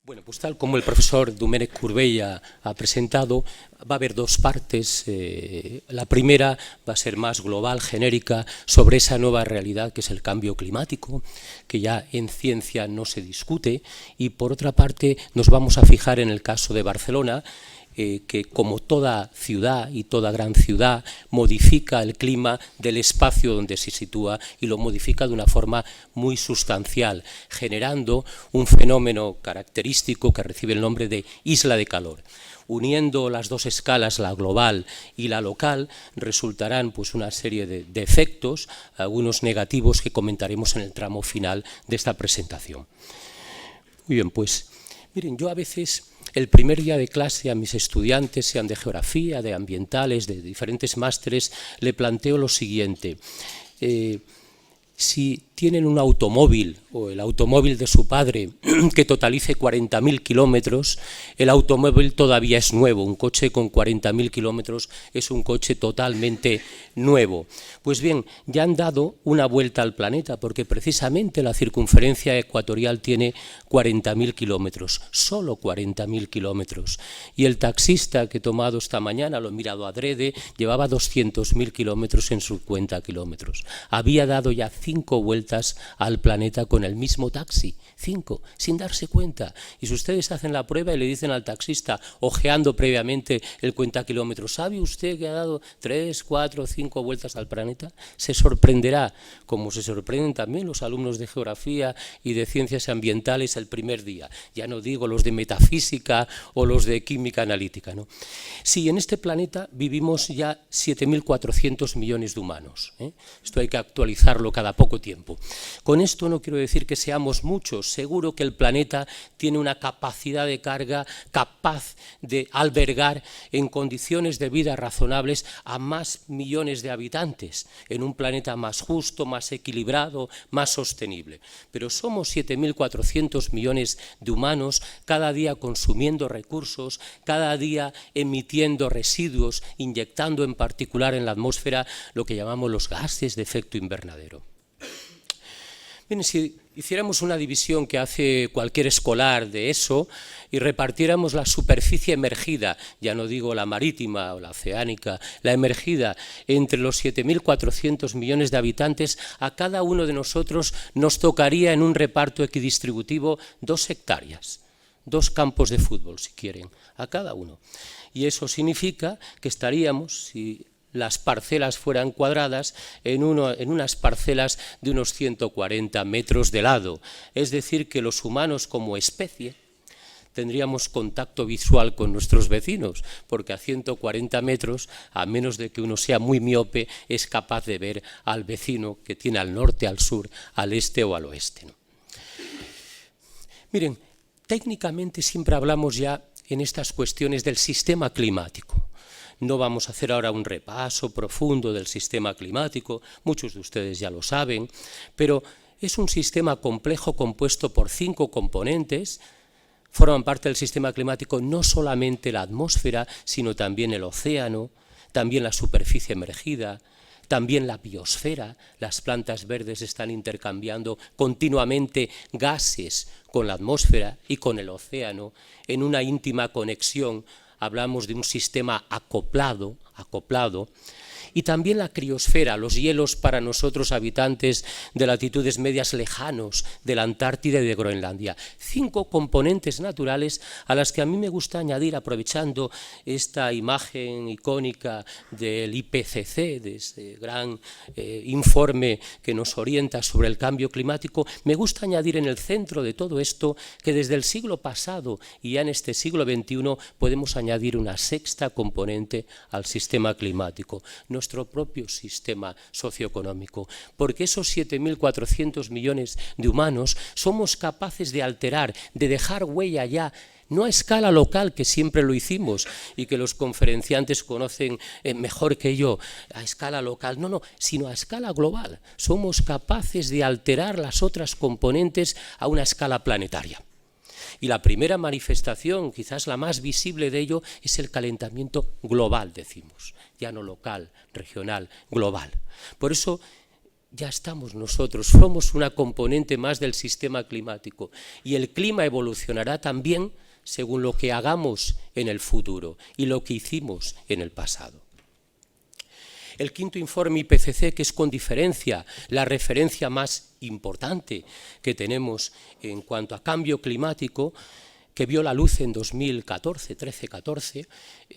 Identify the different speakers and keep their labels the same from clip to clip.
Speaker 1: Bueno, pues tal como el profesor Domènec Corbella ha presentado, va a haber dos partes. La primera va a ser más global, genérica, sobre esa nueva realidad que es el cambio climático, que ya en ciencia no se discute, y por otra parte nos vamos a fijar en el caso de Barcelona, que como toda ciudad y toda gran ciudad modifica el clima del espacio donde se sitúa y lo modifica de una forma muy sustancial, generando un fenómeno característico que recibe el nombre de isla de calor. Uniendo las dos escalas, la global y la local, resultarán pues una serie de efectos, algunos negativos que comentaremos en el tramo final de esta presentación. Muy bien, pues miren, yo a veces el primer día de clase a mis estudiantes, sean de geografía, de ambientales, de diferentes másteres, le planteo lo siguiente. Si tienen un automóvil o el automóvil de su padre que totalice 40.000 kilómetros, el automóvil todavía es nuevo. Un coche con 40.000 kilómetros es un coche totalmente nuevo. Pues bien, ya han dado una vuelta al planeta porque precisamente la circunferencia ecuatorial tiene 40.000 kilómetros, solo 40.000 kilómetros. Y el taxista que he tomado esta mañana, lo he mirado adrede, llevaba 200.000 kilómetros en su cuenta de kilómetros. Había dado ya 5 vueltas al planeta con el mismo taxi, 5, sin darse cuenta. Y si ustedes hacen la prueba y le dicen al taxista, ojeando previamente el cuenta kilómetros, ¿sabe usted que ha dado 3, 4, 5 vueltas al planeta? Se sorprenderá, como se sorprenden también los alumnos de geografía y de ciencias ambientales el primer día. Ya no digo los de metafísica o los de química analítica, ¿no? Sí, en este planeta vivimos ya 7.400 millones de humanos, ¿eh? Esto hay que actualizarlo cada poco tiempo. Con esto no quiero decir que seamos muchos, seguro que el planeta tiene una capacidad de carga capaz de albergar en condiciones de vida razonables a más millones de habitantes, en un planeta más justo, más equilibrado, más sostenible. Pero somos 7.400 millones de humanos, cada día consumiendo recursos, cada día emitiendo residuos, inyectando en particular en la atmósfera lo que llamamos los gases de efecto invernadero. Bien, si hiciéramos una división que hace cualquier escolar de eso y repartiéramos la superficie emergida, ya no digo la marítima o la oceánica, la emergida entre los 7.400 millones de habitantes, a cada uno de nosotros nos tocaría en un reparto equidistributivo 2 hectáreas, 2 campos de fútbol, si quieren, a cada uno. Y eso significa que estaríamos, si las parcelas fueran cuadradas, en unas parcelas de unos 140 metros de lado. Es decir, que los humanos como especie tendríamos contacto visual con nuestros vecinos, porque a 140 metros, a menos de que uno sea muy miope, es capaz de ver al vecino que tiene al norte, al sur, al este o al oeste, ¿no? Miren, técnicamente siempre hablamos ya en estas cuestiones del sistema climático. No vamos a hacer ahora un repaso profundo del sistema climático, muchos de ustedes ya lo saben, pero es un sistema complejo compuesto por 5 componentes. Forman parte del sistema climático no solamente la atmósfera, sino también el océano, también la superficie emergida, también la biosfera. Las plantas verdes están intercambiando continuamente gases con la atmósfera y con el océano en una íntima conexión. Hablamos de un sistema acoplado, y también la criosfera, los hielos para nosotros habitantes de latitudes medias lejanos de la Antártida y de Groenlandia. 5 componentes naturales a las que a mí me gusta añadir, aprovechando esta imagen icónica del IPCC, de este gran informe que nos orienta sobre el cambio climático, me gusta añadir en el centro de todo esto que desde el siglo pasado y ya en este siglo XXI podemos añadir una 6ª componente al sistema climático, nuestro propio sistema socioeconómico, porque esos 7.400 millones de humanos somos capaces de alterar, de dejar huella ya, no a escala local, que siempre lo hicimos y que los conferenciantes conocen mejor que yo, a escala local, no, sino a escala global. Somos capaces de alterar las otras componentes a una escala planetaria. Y la primera manifestación, quizás la más visible de ello, es el calentamiento global, decimos, ya no local, regional, global. Por eso ya estamos nosotros, somos una componente más del sistema climático y el clima evolucionará también según lo que hagamos en el futuro y lo que hicimos en el pasado. El quinto informe IPCC, que es con diferencia la referencia más importante que tenemos en cuanto a cambio climático, que vio la luz en 2014, 13-14,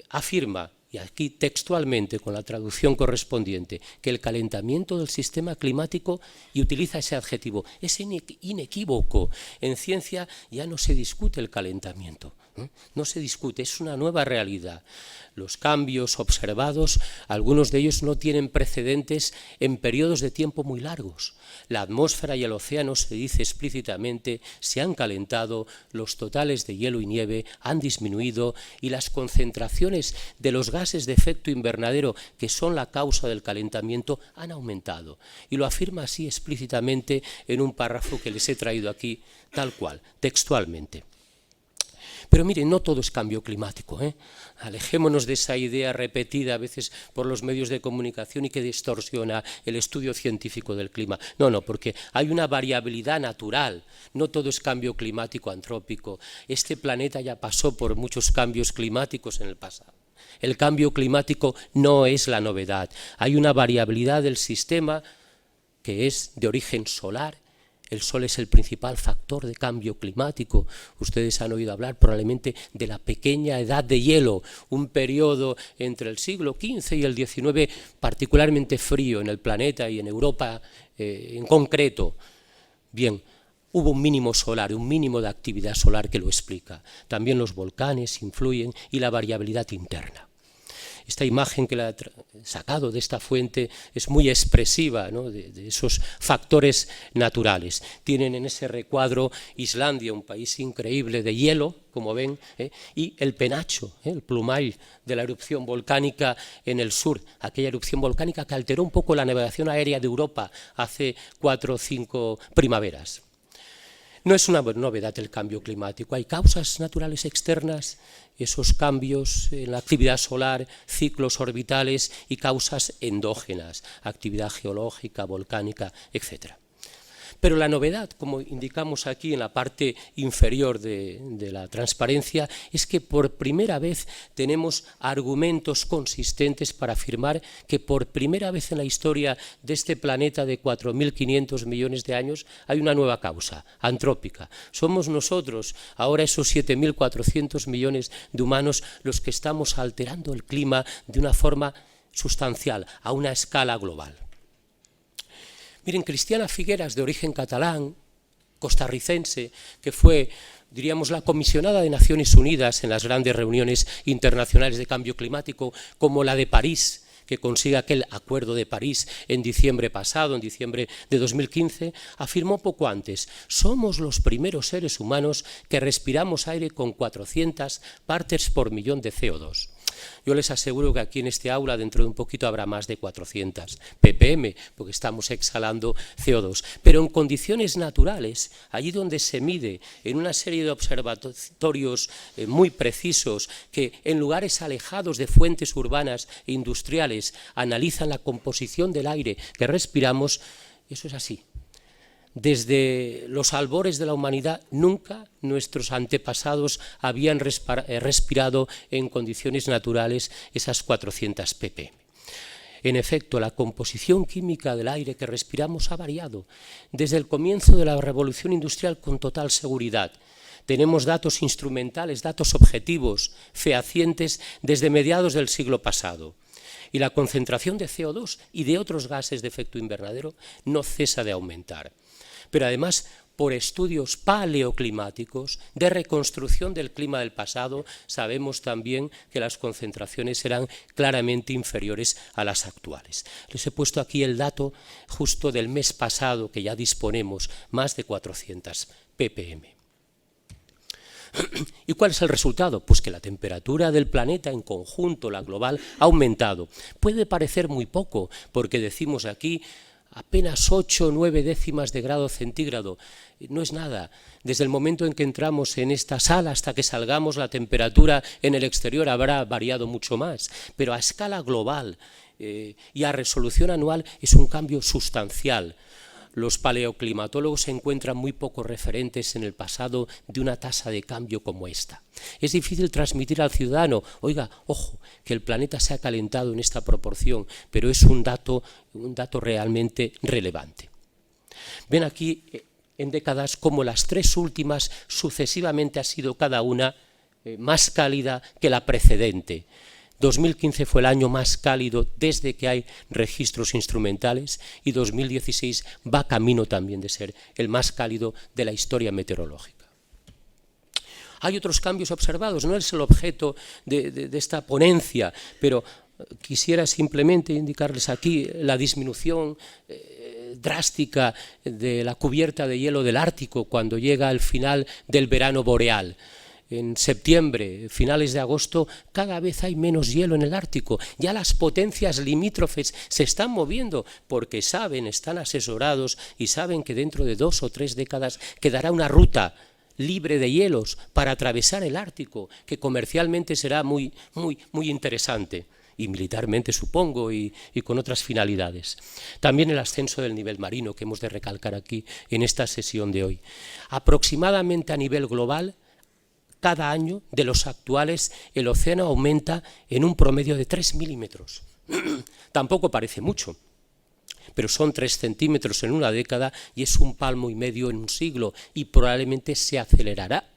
Speaker 1: afirma, y aquí textualmente con la traducción correspondiente, que el calentamiento del sistema climático, y utiliza ese adjetivo, es inequívoco. En ciencia ya no se discute el calentamiento, no se discute, es una nueva realidad. Los cambios observados, algunos de ellos no tienen precedentes en periodos de tiempo muy largos. La atmósfera y el océano, se dice explícitamente, se han calentado, los totales de hielo y nieve han disminuido y las concentraciones de los gases de efecto invernadero, que son la causa del calentamiento, han aumentado. Y lo afirma así explícitamente en un párrafo que les he traído aquí, tal cual, textualmente. Pero miren, no todo es cambio climático, Alejémonos de esa idea repetida a veces por los medios de comunicación y que distorsiona el estudio científico del clima. No, porque hay una variabilidad natural, no todo es cambio climático antrópico. Este planeta ya pasó por muchos cambios climáticos en el pasado. El cambio climático no es la novedad. Hay una variabilidad del sistema que es de origen solar. El Sol es el principal factor de cambio climático. Ustedes han oído hablar probablemente de la pequeña edad de hielo, un periodo entre el siglo XV y el XIX particularmente frío en el planeta y en Europa en concreto. Bien, hubo un mínimo solar, un mínimo de actividad solar que lo explica. También los volcanes influyen y la variabilidad interna. Esta imagen que la he sacado de esta fuente es muy expresiva, ¿no?, de esos factores naturales. Tienen en ese recuadro Islandia, un país increíble de hielo, como ven, y el penacho, el plumall de la erupción volcánica en el sur, aquella erupción volcánica que alteró un poco la navegación aérea de Europa hace 4 o 5 primaveras. No es una novedad el cambio climático, hay causas naturales externas, esos cambios en la actividad solar, ciclos orbitales y causas endógenas, actividad geológica, volcánica, etc. Pero la novedad, como indicamos aquí en la parte inferior de la transparencia, es que por primera vez tenemos argumentos consistentes para afirmar que por primera vez en la historia de este planeta de 4.500 millones de años hay una nueva causa, antrópica. Somos nosotros, ahora esos 7.400 millones de humanos, los que estamos alterando el clima de una forma sustancial, a una escala global. Miren, Cristiana Figueras, de origen catalán, costarricense, que fue, diríamos, la comisionada de Naciones Unidas en las grandes reuniones internacionales de cambio climático, como la de París, que consigue aquel Acuerdo de París en diciembre pasado, en diciembre de 2015, afirmó poco antes: somos los primeros seres humanos que respiramos aire con 400 partes por millón de CO2. Yo les aseguro que aquí en este aula dentro de un poquito habrá más de 400 ppm, porque estamos exhalando CO2. Pero en condiciones naturales, allí donde se mide en una serie de observatorios muy precisos, que en lugares alejados de fuentes urbanas e industriales analizan la composición del aire que respiramos, eso es así. Desde los albores de la humanidad, nunca nuestros antepasados habían respirado en condiciones naturales esas 400 ppm. En efecto, la composición química del aire que respiramos ha variado desde el comienzo de la revolución industrial con total seguridad. Tenemos datos instrumentales, datos objetivos, fehacientes desde mediados del siglo pasado. Y la concentración de CO2 y de otros gases de efecto invernadero no cesa de aumentar. Pero además, por estudios paleoclimáticos de reconstrucción del clima del pasado, sabemos también que las concentraciones eran claramente inferiores a las actuales. Les he puesto aquí el dato justo del mes pasado, que ya disponemos, más de 400 ppm. ¿Y cuál es el resultado? Pues que la temperatura del planeta en conjunto, la global, ha aumentado. Puede parecer muy poco, porque decimos aquí apenas 8 o 9 décimas de grado centígrado. No es nada. Desde el momento en que entramos en esta sala hasta que salgamos, la temperatura en el exterior habrá variado mucho más. Pero a escala global, y a resolución anual es un cambio sustancial. Los paleoclimatólogos se encuentran muy pocos referentes en el pasado de una tasa de cambio como esta. Es difícil transmitir al ciudadano, oiga, ojo, que el planeta se ha calentado en esta proporción, pero es un dato realmente relevante. Ven aquí en décadas como las tres últimas sucesivamente ha sido cada una más cálida que la precedente. 2015 fue el año más cálido desde que hay registros instrumentales y 2016 va camino también de ser el más cálido de la historia meteorológica. Hay otros cambios observados, no es el objeto de esta ponencia, pero quisiera simplemente indicarles aquí la disminución drástica de la cubierta de hielo del Ártico cuando llega el final del verano boreal. En septiembre, finales de agosto, cada vez hay menos hielo en el Ártico. Ya las potencias limítrofes se están moviendo porque saben, están asesorados y saben que dentro de 2 o 3 décadas quedará una ruta libre de hielos para atravesar el Ártico, que comercialmente será muy interesante. Y militarmente, supongo, y con otras finalidades. También el ascenso del nivel marino, que hemos de recalcar aquí en esta sesión de hoy. Aproximadamente a nivel global, cada año de los actuales el océano aumenta en un promedio de 3 milímetros. Tampoco parece mucho, pero son 3 centímetros en una década y es 1,5 palmos en un siglo y probablemente se acelerará.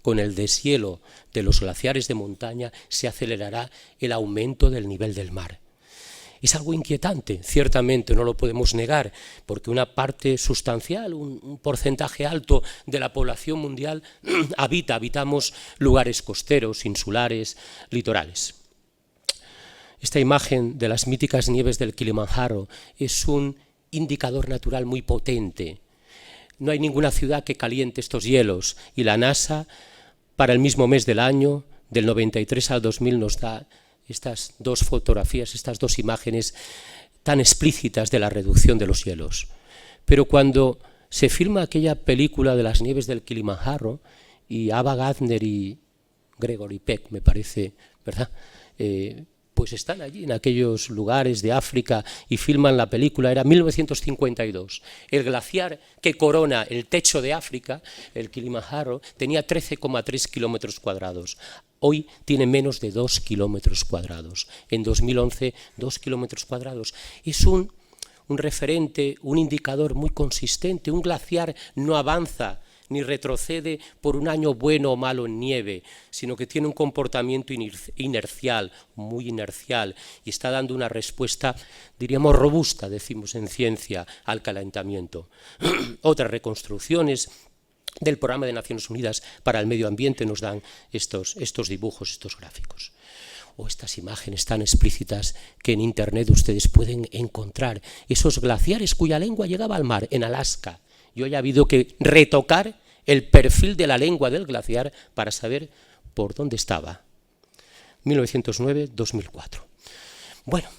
Speaker 1: Con el deshielo de los glaciares de montaña se acelerará el aumento del nivel del mar. Es algo inquietante, ciertamente, no lo podemos negar, porque una parte sustancial, un porcentaje alto de la población mundial habitamos lugares costeros, insulares, litorales. Esta imagen de las míticas nieves del Kilimanjaro es un indicador natural muy potente. No hay ninguna ciudad que caliente estos hielos y la NASA, para el mismo mes del año, del 93 al 2000, nos da estas 2 fotografías, estas 2 imágenes tan explícitas de la reducción de los hielos. Pero cuando se filma aquella película de las nieves del Kilimanjaro, y Ava Gardner y Gregory Peck, me parece, ¿verdad?, pues están allí en aquellos lugares de África y filman la película, era 1952. El glaciar que corona el techo de África, el Kilimanjaro, tenía 13,3 kilómetros cuadrados. Hoy tiene menos de 2 kilómetros cuadrados. En 2011, 2 kilómetros cuadrados. Es un referente, un indicador muy consistente. Un glaciar no avanza ni retrocede por un año bueno o malo en nieve, sino que tiene un comportamiento inercial, muy inercial, y está dando una respuesta, diríamos, robusta, decimos en ciencia, al calentamiento. Otras reconstrucciones del Programa de Naciones Unidas para el Medio Ambiente nos dan estos dibujos, estos gráficos. O estas imágenes tan explícitas que en Internet ustedes pueden encontrar, esos glaciares cuya lengua llegaba al mar, en Alaska. Y hoy ha habido que retocar el perfil de la lengua del glaciar para saber por dónde estaba. 1909-2004. Bueno,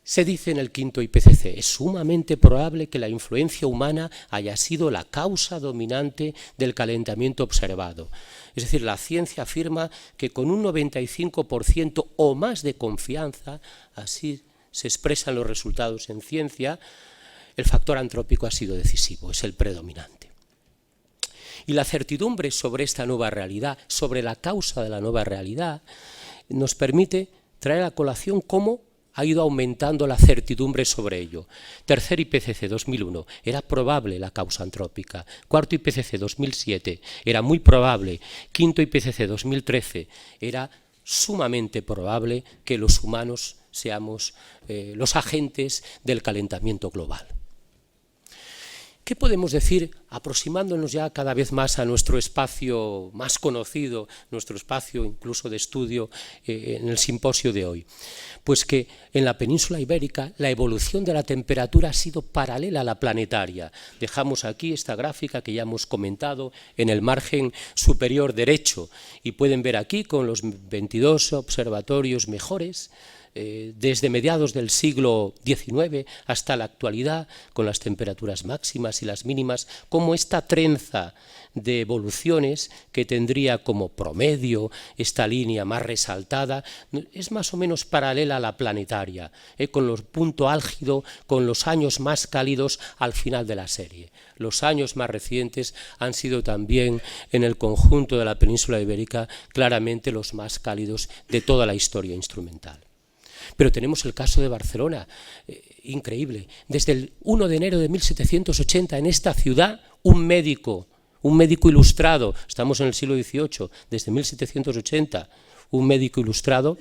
Speaker 1: se dice en el quinto IPCC, es sumamente probable que la influencia humana haya sido la causa dominante del calentamiento observado. Es decir, la ciencia afirma que con un 95% o más de confianza, así se expresan los resultados en ciencia, el factor antrópico ha sido decisivo, es el predominante. Y la certidumbre sobre esta nueva realidad, sobre la causa de la nueva realidad, nos permite traer a colación cómo ha ido aumentando la certidumbre sobre ello. Tercer IPCC 2001, era probable la causa antrópica. Cuarto IPCC 2007, era muy probable. Quinto IPCC 2013, era sumamente probable que los humanos seamos los agentes del calentamiento global. ¿Qué podemos decir, aproximándonos ya cada vez más a nuestro espacio más conocido, nuestro espacio incluso de estudio en el simposio de hoy? Pues que en la península ibérica la evolución de la temperatura ha sido paralela a la planetaria. Dejamos aquí esta gráfica que ya hemos comentado en el margen superior derecho y pueden ver aquí con los 22 observatorios mejores desde mediados del siglo XIX hasta la actualidad, con las temperaturas máximas y las mínimas, como esta trenza de evoluciones que tendría como promedio esta línea más resaltada, es más o menos paralela a la planetaria, con los punto álgido, con los años más cálidos al final de la serie. Los años más recientes han sido también en el conjunto de la península ibérica claramente los más cálidos de toda la historia instrumental. Pero tenemos el caso de Barcelona, increíble. Desde el 1 de enero de 1780 en esta ciudad un médico ilustrado, estamos en el siglo XVIII, desde 1780, un médico ilustrado,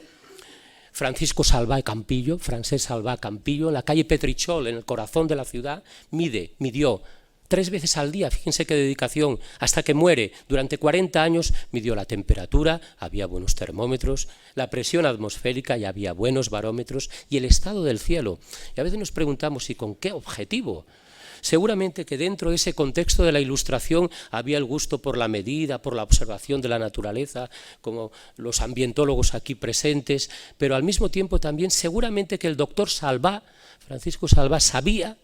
Speaker 1: Francisco Salvà Campillo, Francesc Salvà Campillo, en la calle Petritxol, en el corazón de la ciudad, midió 3 veces al día, fíjense qué dedicación, hasta que muere, durante 40 años, midió la temperatura, había buenos termómetros, la presión atmosférica y había buenos barómetros, y el estado del cielo. Y a veces nos preguntamos, ¿y con qué objetivo? Seguramente que dentro de ese contexto de la Ilustración había el gusto por la medida, por la observación de la naturaleza, como los ambientólogos aquí presentes, pero al mismo tiempo también seguramente que el doctor Salvà, Francisco Salvà, sabía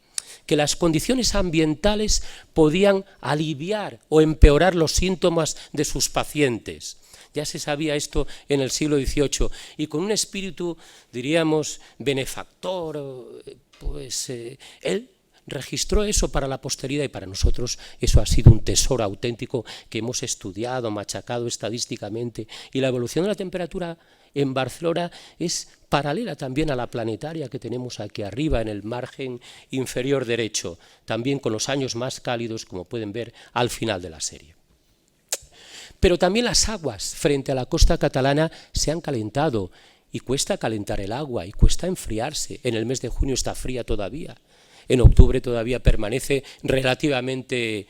Speaker 1: que las condiciones ambientales podían aliviar o empeorar los síntomas de sus pacientes. Ya se sabía esto en el siglo XVIII y con un espíritu, diríamos, benefactor, pues él registró eso para la posteridad y para nosotros eso ha sido un tesoro auténtico que hemos estudiado, machacado estadísticamente, y la evolución de la temperatura en Barcelona es paralela también a la planetaria que tenemos aquí arriba en el margen inferior derecho, también con los años más cálidos, como pueden ver al final de la serie. Pero también las aguas frente a la costa catalana se han calentado y cuesta calentar el agua y cuesta enfriarse. En el mes de junio está fría todavía. En octubre todavía permanece relativamente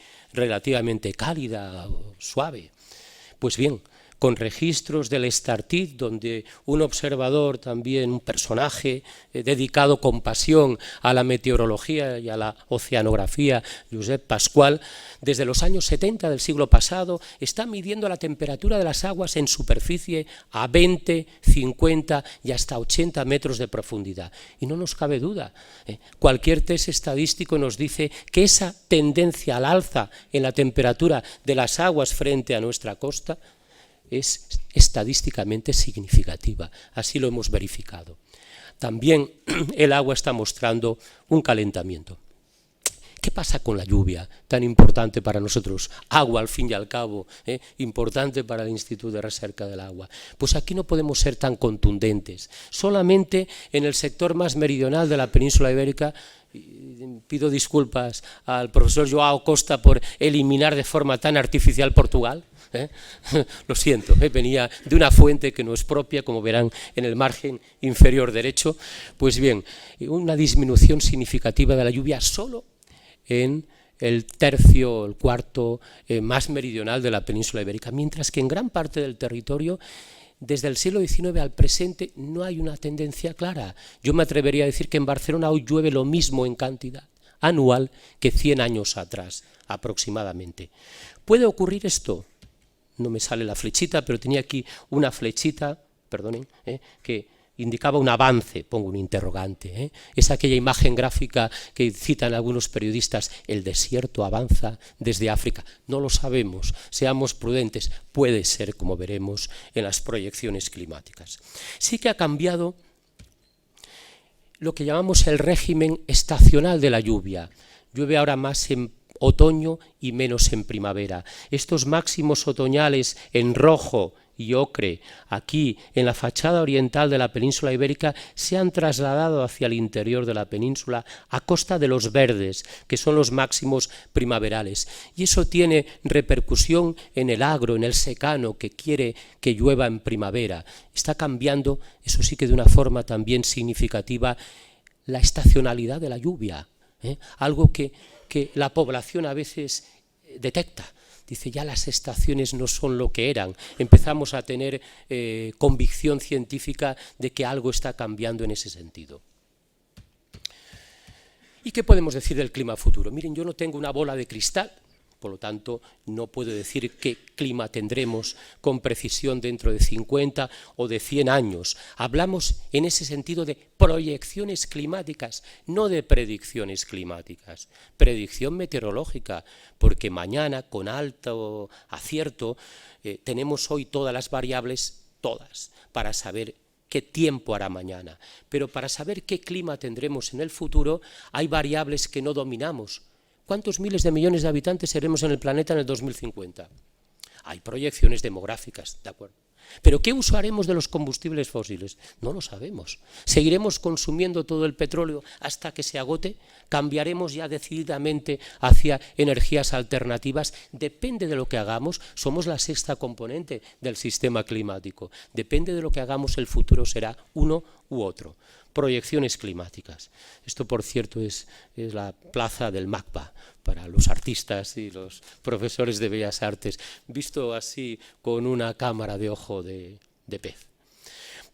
Speaker 1: cálida, suave. Pues bien, con registros del Estartit, donde un observador también, un personaje dedicado con pasión a la meteorología y a la oceanografía, Josep Pascual, desde los años 70 del siglo pasado, está midiendo la temperatura de las aguas en superficie a 20, 50 y hasta 80 metros de profundidad. Y no nos cabe duda, cualquier test estadístico nos dice que esa tendencia al alza en la temperatura de las aguas frente a nuestra costa es estadísticamente significativa, así lo hemos verificado. También el agua está mostrando un calentamiento. ¿Qué pasa con la lluvia, tan importante para nosotros? Agua, al fin y al cabo, importante para el Instituto de Recerca del Agua. Pues aquí no podemos ser tan contundentes. Solamente en el sector más meridional de la península ibérica, pido disculpas al profesor Joao Costa por eliminar de forma tan artificial Portugal, lo siento, venía de una fuente que no es propia, como verán en el margen inferior derecho. Pues bien, una disminución significativa de la lluvia solo en el tercio, el cuarto más meridional de la península ibérica, mientras que en gran parte del territorio, desde el siglo XIX al presente, no hay una tendencia clara. Yo me atrevería a decir que en Barcelona hoy llueve lo mismo en cantidad anual que 100 años atrás, aproximadamente. ¿Puede ocurrir esto? No me sale la flechita, pero tenía aquí una flechita, perdonen, que indicaba un avance, pongo un interrogante. Es aquella imagen gráfica que citan algunos periodistas, el desierto avanza desde África. No lo sabemos, seamos prudentes, puede ser, como veremos en las proyecciones climáticas. Sí que ha cambiado lo que llamamos el régimen estacional de la lluvia. Llueve ahora más en otoño y menos en primavera. Estos máximos otoñales en rojo y ocre, aquí en la fachada oriental de la península ibérica, se han trasladado hacia el interior de la península a costa de los verdes, que son los máximos primaverales. Y eso tiene repercusión en el agro, en el secano, que quiere que llueva en primavera. Está cambiando, eso sí que de una forma también significativa, la estacionalidad de la lluvia, algo que la población a veces detecta. Dice, ya las estaciones no son lo que eran. Empezamos a tener convicción científica de que algo está cambiando en ese sentido. ¿Y qué podemos decir del clima futuro? Miren, yo no tengo una bola de cristal, Por lo tanto, no puedo decir qué clima tendremos con precisión dentro de 50 o de 100 años. Hablamos en ese sentido de proyecciones climáticas, no de predicciones climáticas. Predicción meteorológica, porque mañana, con alto acierto, tenemos hoy todas las variables, todas, para saber qué tiempo hará mañana. Pero para saber qué clima tendremos en el futuro, hay variables que no dominamos. ¿Cuántos miles de millones de habitantes seremos en el planeta en el 2050? Hay proyecciones demográficas, ¿de acuerdo? ¿Pero qué uso haremos de los combustibles fósiles? No lo sabemos. ¿Seguiremos consumiendo todo el petróleo hasta que se agote? ¿Cambiaremos ya decididamente hacia energías alternativas? Depende de lo que hagamos. Somos la sexta componente del sistema climático. Depende de lo que hagamos, el futuro será uno u otro. Proyecciones climáticas. Esto, por cierto, es la plaza del MACBA para los artistas y los profesores de Bellas Artes, visto así con una cámara de ojo de pez.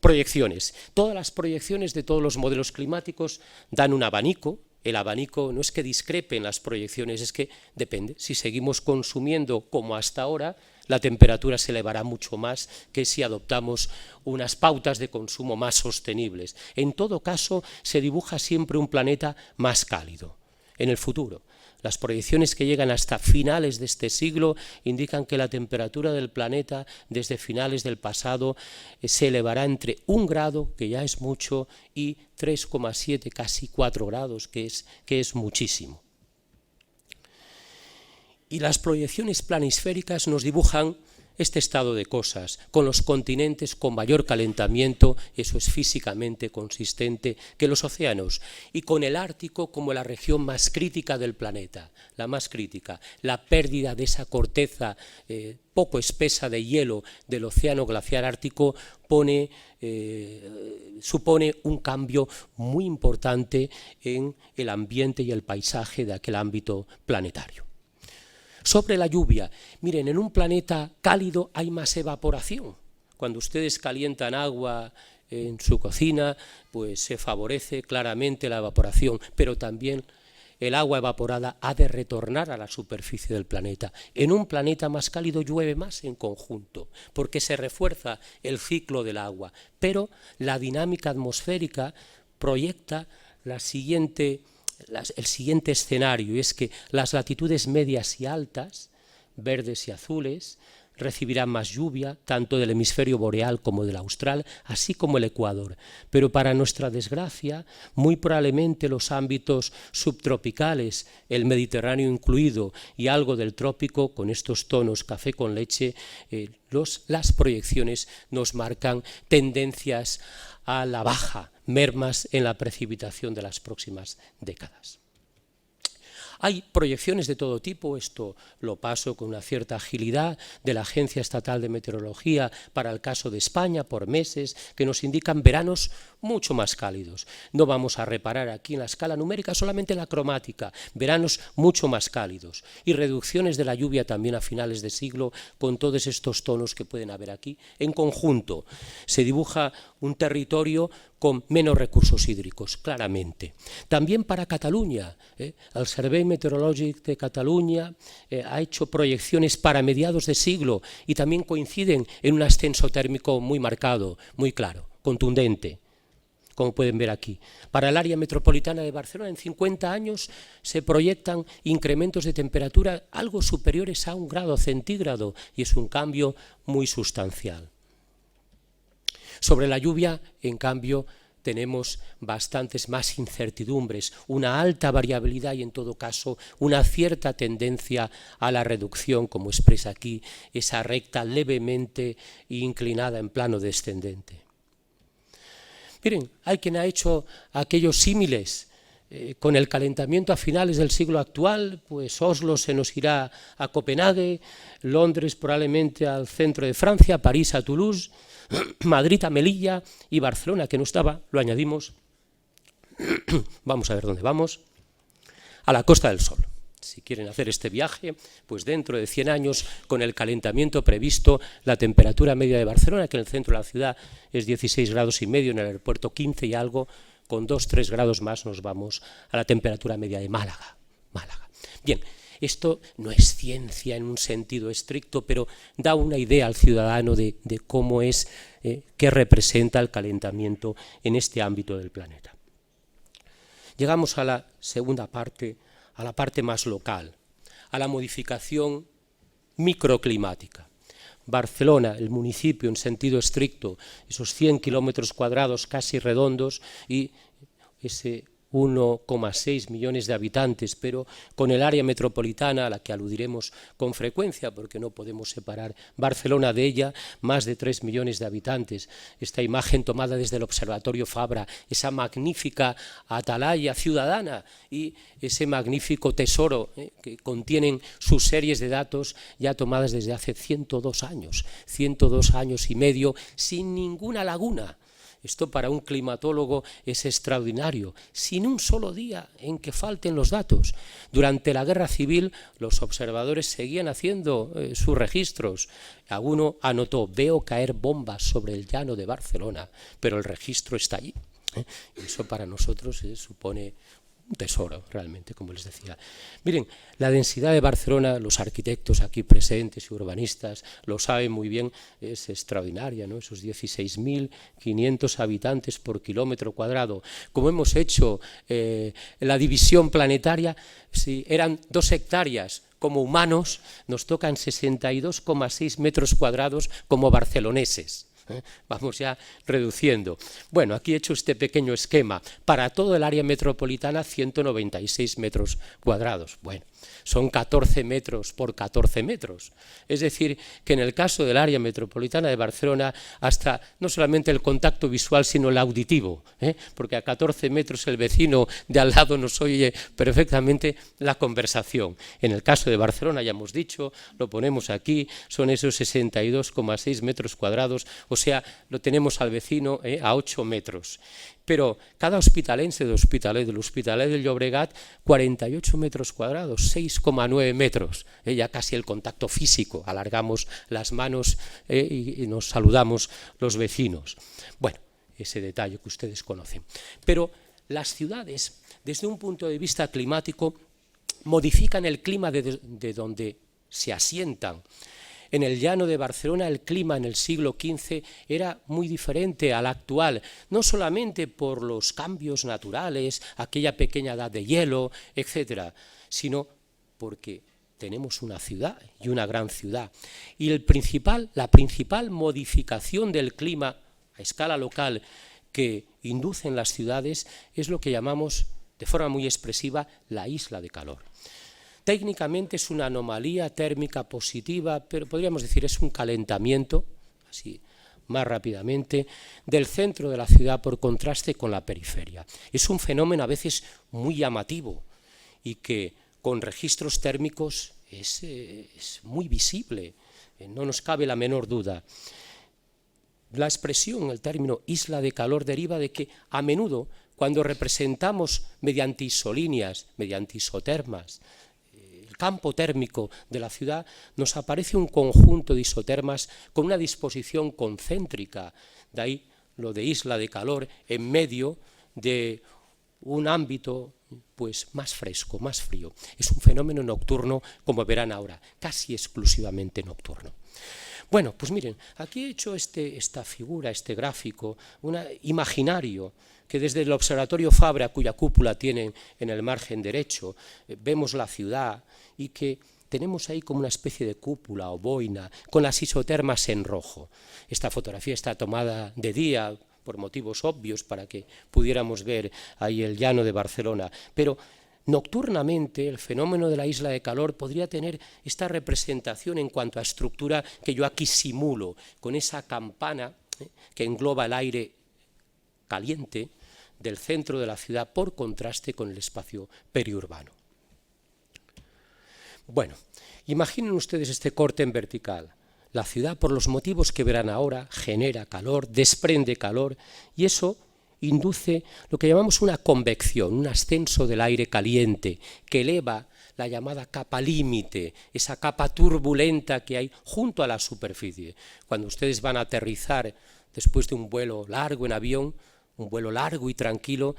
Speaker 1: Proyecciones. Todas las proyecciones de todos los modelos climáticos dan un abanico. El abanico no es que discrepen las proyecciones, es que depende. Si seguimos consumiendo como hasta ahora, la temperatura se elevará mucho más que si adoptamos unas pautas de consumo más sostenibles. En todo caso, se dibuja siempre un planeta más cálido en el futuro. Las proyecciones que llegan hasta finales de este siglo indican que la temperatura del planeta desde finales del pasado se elevará entre 1 grado, que ya es mucho, y 3,7, casi 4 grados, que es muchísimo. Y las proyecciones planisféricas nos dibujan este estado de cosas, con los continentes con mayor calentamiento, eso es físicamente consistente, que los océanos, y con el Ártico como la región más crítica del planeta, la más crítica. La pérdida de esa corteza poco espesa de hielo del océano glaciar ártico supone un cambio muy importante en el ambiente y el paisaje de aquel ámbito planetario. Sobre la lluvia, miren, en un planeta cálido hay más evaporación. Cuando ustedes calientan agua en su cocina, pues se favorece claramente la evaporación, pero también el agua evaporada ha de retornar a la superficie del planeta. En un planeta más cálido llueve más en conjunto, porque se refuerza el ciclo del agua, pero la dinámica atmosférica proyecta el siguiente escenario, y es que las latitudes medias y altas, verdes y azules, recibirán más lluvia, tanto del hemisferio boreal como del austral, así como el Ecuador. Pero para nuestra desgracia, muy probablemente los ámbitos subtropicales, el Mediterráneo incluido, y algo del trópico, con estos tonos café con leche, las proyecciones nos marcan tendencias a la baja, mermas en la precipitación de las próximas décadas. Hay proyecciones de todo tipo, esto lo paso con una cierta agilidad, de la Agencia Estatal de Meteorología para el caso de España por meses, que nos indican veranos mucho más cálidos. No vamos a reparar aquí en la escala numérica, solamente en la cromática, veranos mucho más cálidos y reducciones de la lluvia también a finales de siglo con todos estos tonos que pueden haber aquí. En conjunto se dibuja un territorio con menos recursos hídricos, claramente. También para Cataluña, el Servei Meteorològic de Cataluña ha hecho proyecciones para mediados de siglo y también coinciden en un ascenso térmico muy marcado, muy claro, contundente, como pueden ver aquí. Para el área metropolitana de Barcelona, en 50 años se proyectan incrementos de temperatura algo superiores a 1 grado centígrado y es un cambio muy sustancial. Sobre la lluvia, en cambio, tenemos bastantes más incertidumbres, una alta variabilidad y, en todo caso, una cierta tendencia a la reducción, como expresa aquí esa recta levemente inclinada en plano descendente. Miren, hay quien ha hecho aquellos símiles con el calentamiento a finales del siglo actual, pues Oslo se nos irá a Copenhague, Londres probablemente al centro de Francia, París a Toulouse, Madrid a Melilla y Barcelona, que no estaba, lo añadimos, vamos a ver dónde vamos, a la Costa del Sol. Si quieren hacer este viaje, pues dentro de 100 años, con el calentamiento previsto, la temperatura media de Barcelona, que en el centro de la ciudad es 16 grados y medio, en el aeropuerto 15 y algo, con 2-3 grados más nos vamos a la temperatura media de Málaga. Bien, Esto no es ciencia en un sentido estricto, pero da una idea al ciudadano de cómo es, qué representa el calentamiento en este ámbito del planeta. Llegamos a la segunda parte, a la parte más local, a la modificación microclimática. Barcelona, el municipio en sentido estricto, esos 100 kilómetros cuadrados casi redondos y ese 1,6 millones de habitantes, pero con el área metropolitana a la que aludiremos con frecuencia porque no podemos separar Barcelona de ella, más de 3 millones de habitantes. Esta imagen tomada desde el Observatorio Fabra, esa magnífica atalaya ciudadana y ese magnífico tesoro que contienen sus series de datos ya tomadas desde hace 102 años y medio, sin ninguna laguna. Esto para un climatólogo es extraordinario, sin un solo día en que falten los datos. Durante la Guerra Civil los observadores seguían haciendo sus registros. Alguno anotó, veo caer bombas sobre el llano de Barcelona, pero el registro está allí. Eso para nosotros supone un tesoro realmente, como les decía. Miren, la densidad de Barcelona, los arquitectos aquí presentes y urbanistas lo saben muy bien, es extraordinaria, ¿no? Esos 16.500 habitantes por kilómetro cuadrado. Como hemos hecho la división planetaria, si eran 2 hectáreas como humanos, nos tocan 62,6 metros cuadrados como barceloneses. Vamos ya reduciendo. Bueno, aquí he hecho este pequeño esquema. Para todo el área metropolitana, 196 metros cuadrados. Bueno, son 14 metros por 14 metros. Es decir, que en el caso del área metropolitana de Barcelona, hasta no solamente el contacto visual, sino el auditivo, porque a 14 metros el vecino de al lado nos oye perfectamente la conversación. En el caso de Barcelona, ya hemos dicho, lo ponemos aquí, son esos 62,6 metros cuadrados, o sea, lo tenemos al vecino a 8 metros. Pero cada hospitalense del Hospitalet del Llobregat, 48 metros cuadrados, 6,9 metros, ya casi el contacto físico, alargamos las manos y nos saludamos los vecinos. Bueno, ese detalle que ustedes conocen. Pero las ciudades, desde un punto de vista climático, modifican el clima de donde se asientan. En el llano de Barcelona el clima en el siglo XV era muy diferente al actual, no solamente por los cambios naturales, aquella pequeña edad de hielo, etcétera, sino porque tenemos una ciudad y una gran ciudad. Y la principal modificación del clima a escala local que inducen las ciudades es lo que llamamos, de forma muy expresiva, la isla de calor. Técnicamente es una anomalía térmica positiva, pero podríamos decir es un calentamiento, así más rápidamente, del centro de la ciudad por contraste con la periferia. Es un fenómeno a veces muy llamativo y que con registros térmicos es muy visible, no nos cabe la menor duda. La expresión, el término isla de calor deriva de que a menudo cuando representamos mediante isolíneas, mediante isotermas, campo térmico de la ciudad, nos aparece un conjunto de isotermas con una disposición concéntrica, de ahí lo de isla de calor, en medio de un ámbito pues más fresco, más frío. Es un fenómeno nocturno, como verán ahora, casi exclusivamente nocturno. Bueno, pues miren, aquí he hecho esta figura, este gráfico, un imaginario, que desde el Observatorio Fabra, cuya cúpula tienen en el margen derecho, vemos la ciudad y que tenemos ahí como una especie de cúpula o boina con las isotermas en rojo. Esta fotografía está tomada de día por motivos obvios para que pudiéramos ver ahí el llano de Barcelona, pero nocturnamente el fenómeno de la isla de calor podría tener esta representación en cuanto a estructura que yo aquí simulo, con esa campana que engloba el aire caliente del centro de la ciudad por contraste con el espacio periurbano. Bueno, imaginen ustedes este corte en vertical. La ciudad, por los motivos que verán ahora, genera calor, desprende calor y eso induce lo que llamamos una convección, un ascenso del aire caliente que eleva la llamada capa límite, esa capa turbulenta que hay junto a la superficie. Cuando ustedes van a aterrizar después de un vuelo largo en avión, un vuelo largo y tranquilo,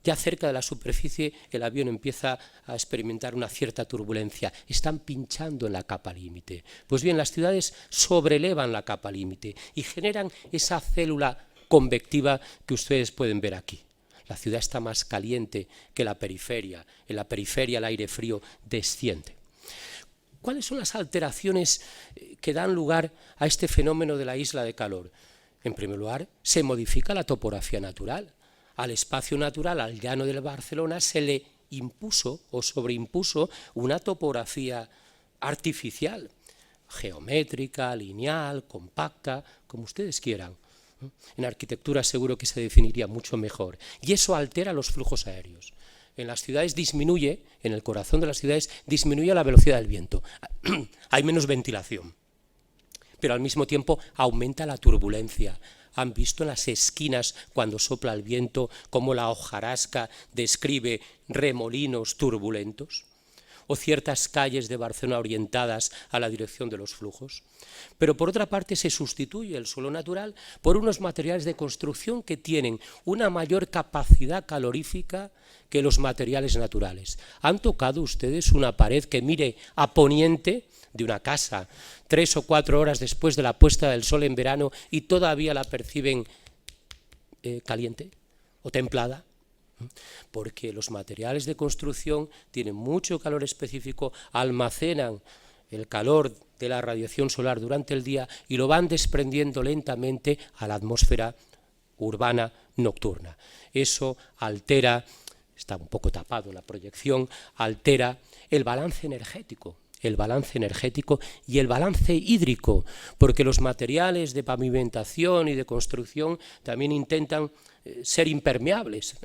Speaker 1: Ya cerca de la superficie el avión empieza a experimentar una cierta turbulencia. Están pinchando en la capa límite. Pues bien, las ciudades sobrelevan la capa límite y generan esa célula convectiva que ustedes pueden ver aquí. La ciudad está más caliente que la periferia. En la periferia el aire frío desciende. ¿Cuáles son las alteraciones que dan lugar a este fenómeno de la isla de calor? En primer lugar, se modifica la topografía natural. Al espacio natural, al llano de Barcelona, se le impuso o sobreimpuso una topografía artificial, geométrica, lineal, compacta, como ustedes quieran. En arquitectura seguro que se definiría mucho mejor. Y eso altera los flujos aéreos. En las ciudades disminuye, en el corazón de las ciudades, disminuye la velocidad del viento. Hay menos ventilación, pero al mismo tiempo aumenta la turbulencia. ¿Han visto en las esquinas cuando sopla el viento cómo la hojarasca describe remolinos turbulentos? ¿O ciertas calles de Barcelona orientadas a la dirección de los flujos? Pero por otra parte se sustituye el suelo natural por unos materiales de construcción que tienen una mayor capacidad calorífica que los materiales naturales. ¿Han tocado ustedes una pared que mire a poniente de una casa 3 o 4 horas después de la puesta del sol en verano y todavía la perciben caliente o templada? Porque los materiales de construcción tienen mucho calor específico, almacenan el calor de la radiación solar durante el día y lo van desprendiendo lentamente a la atmósfera urbana nocturna. Eso altera, está un poco tapado la proyección, altera el balance energético y el balance hídrico, porque los materiales de pavimentación y de construcción también intentan ser impermeables,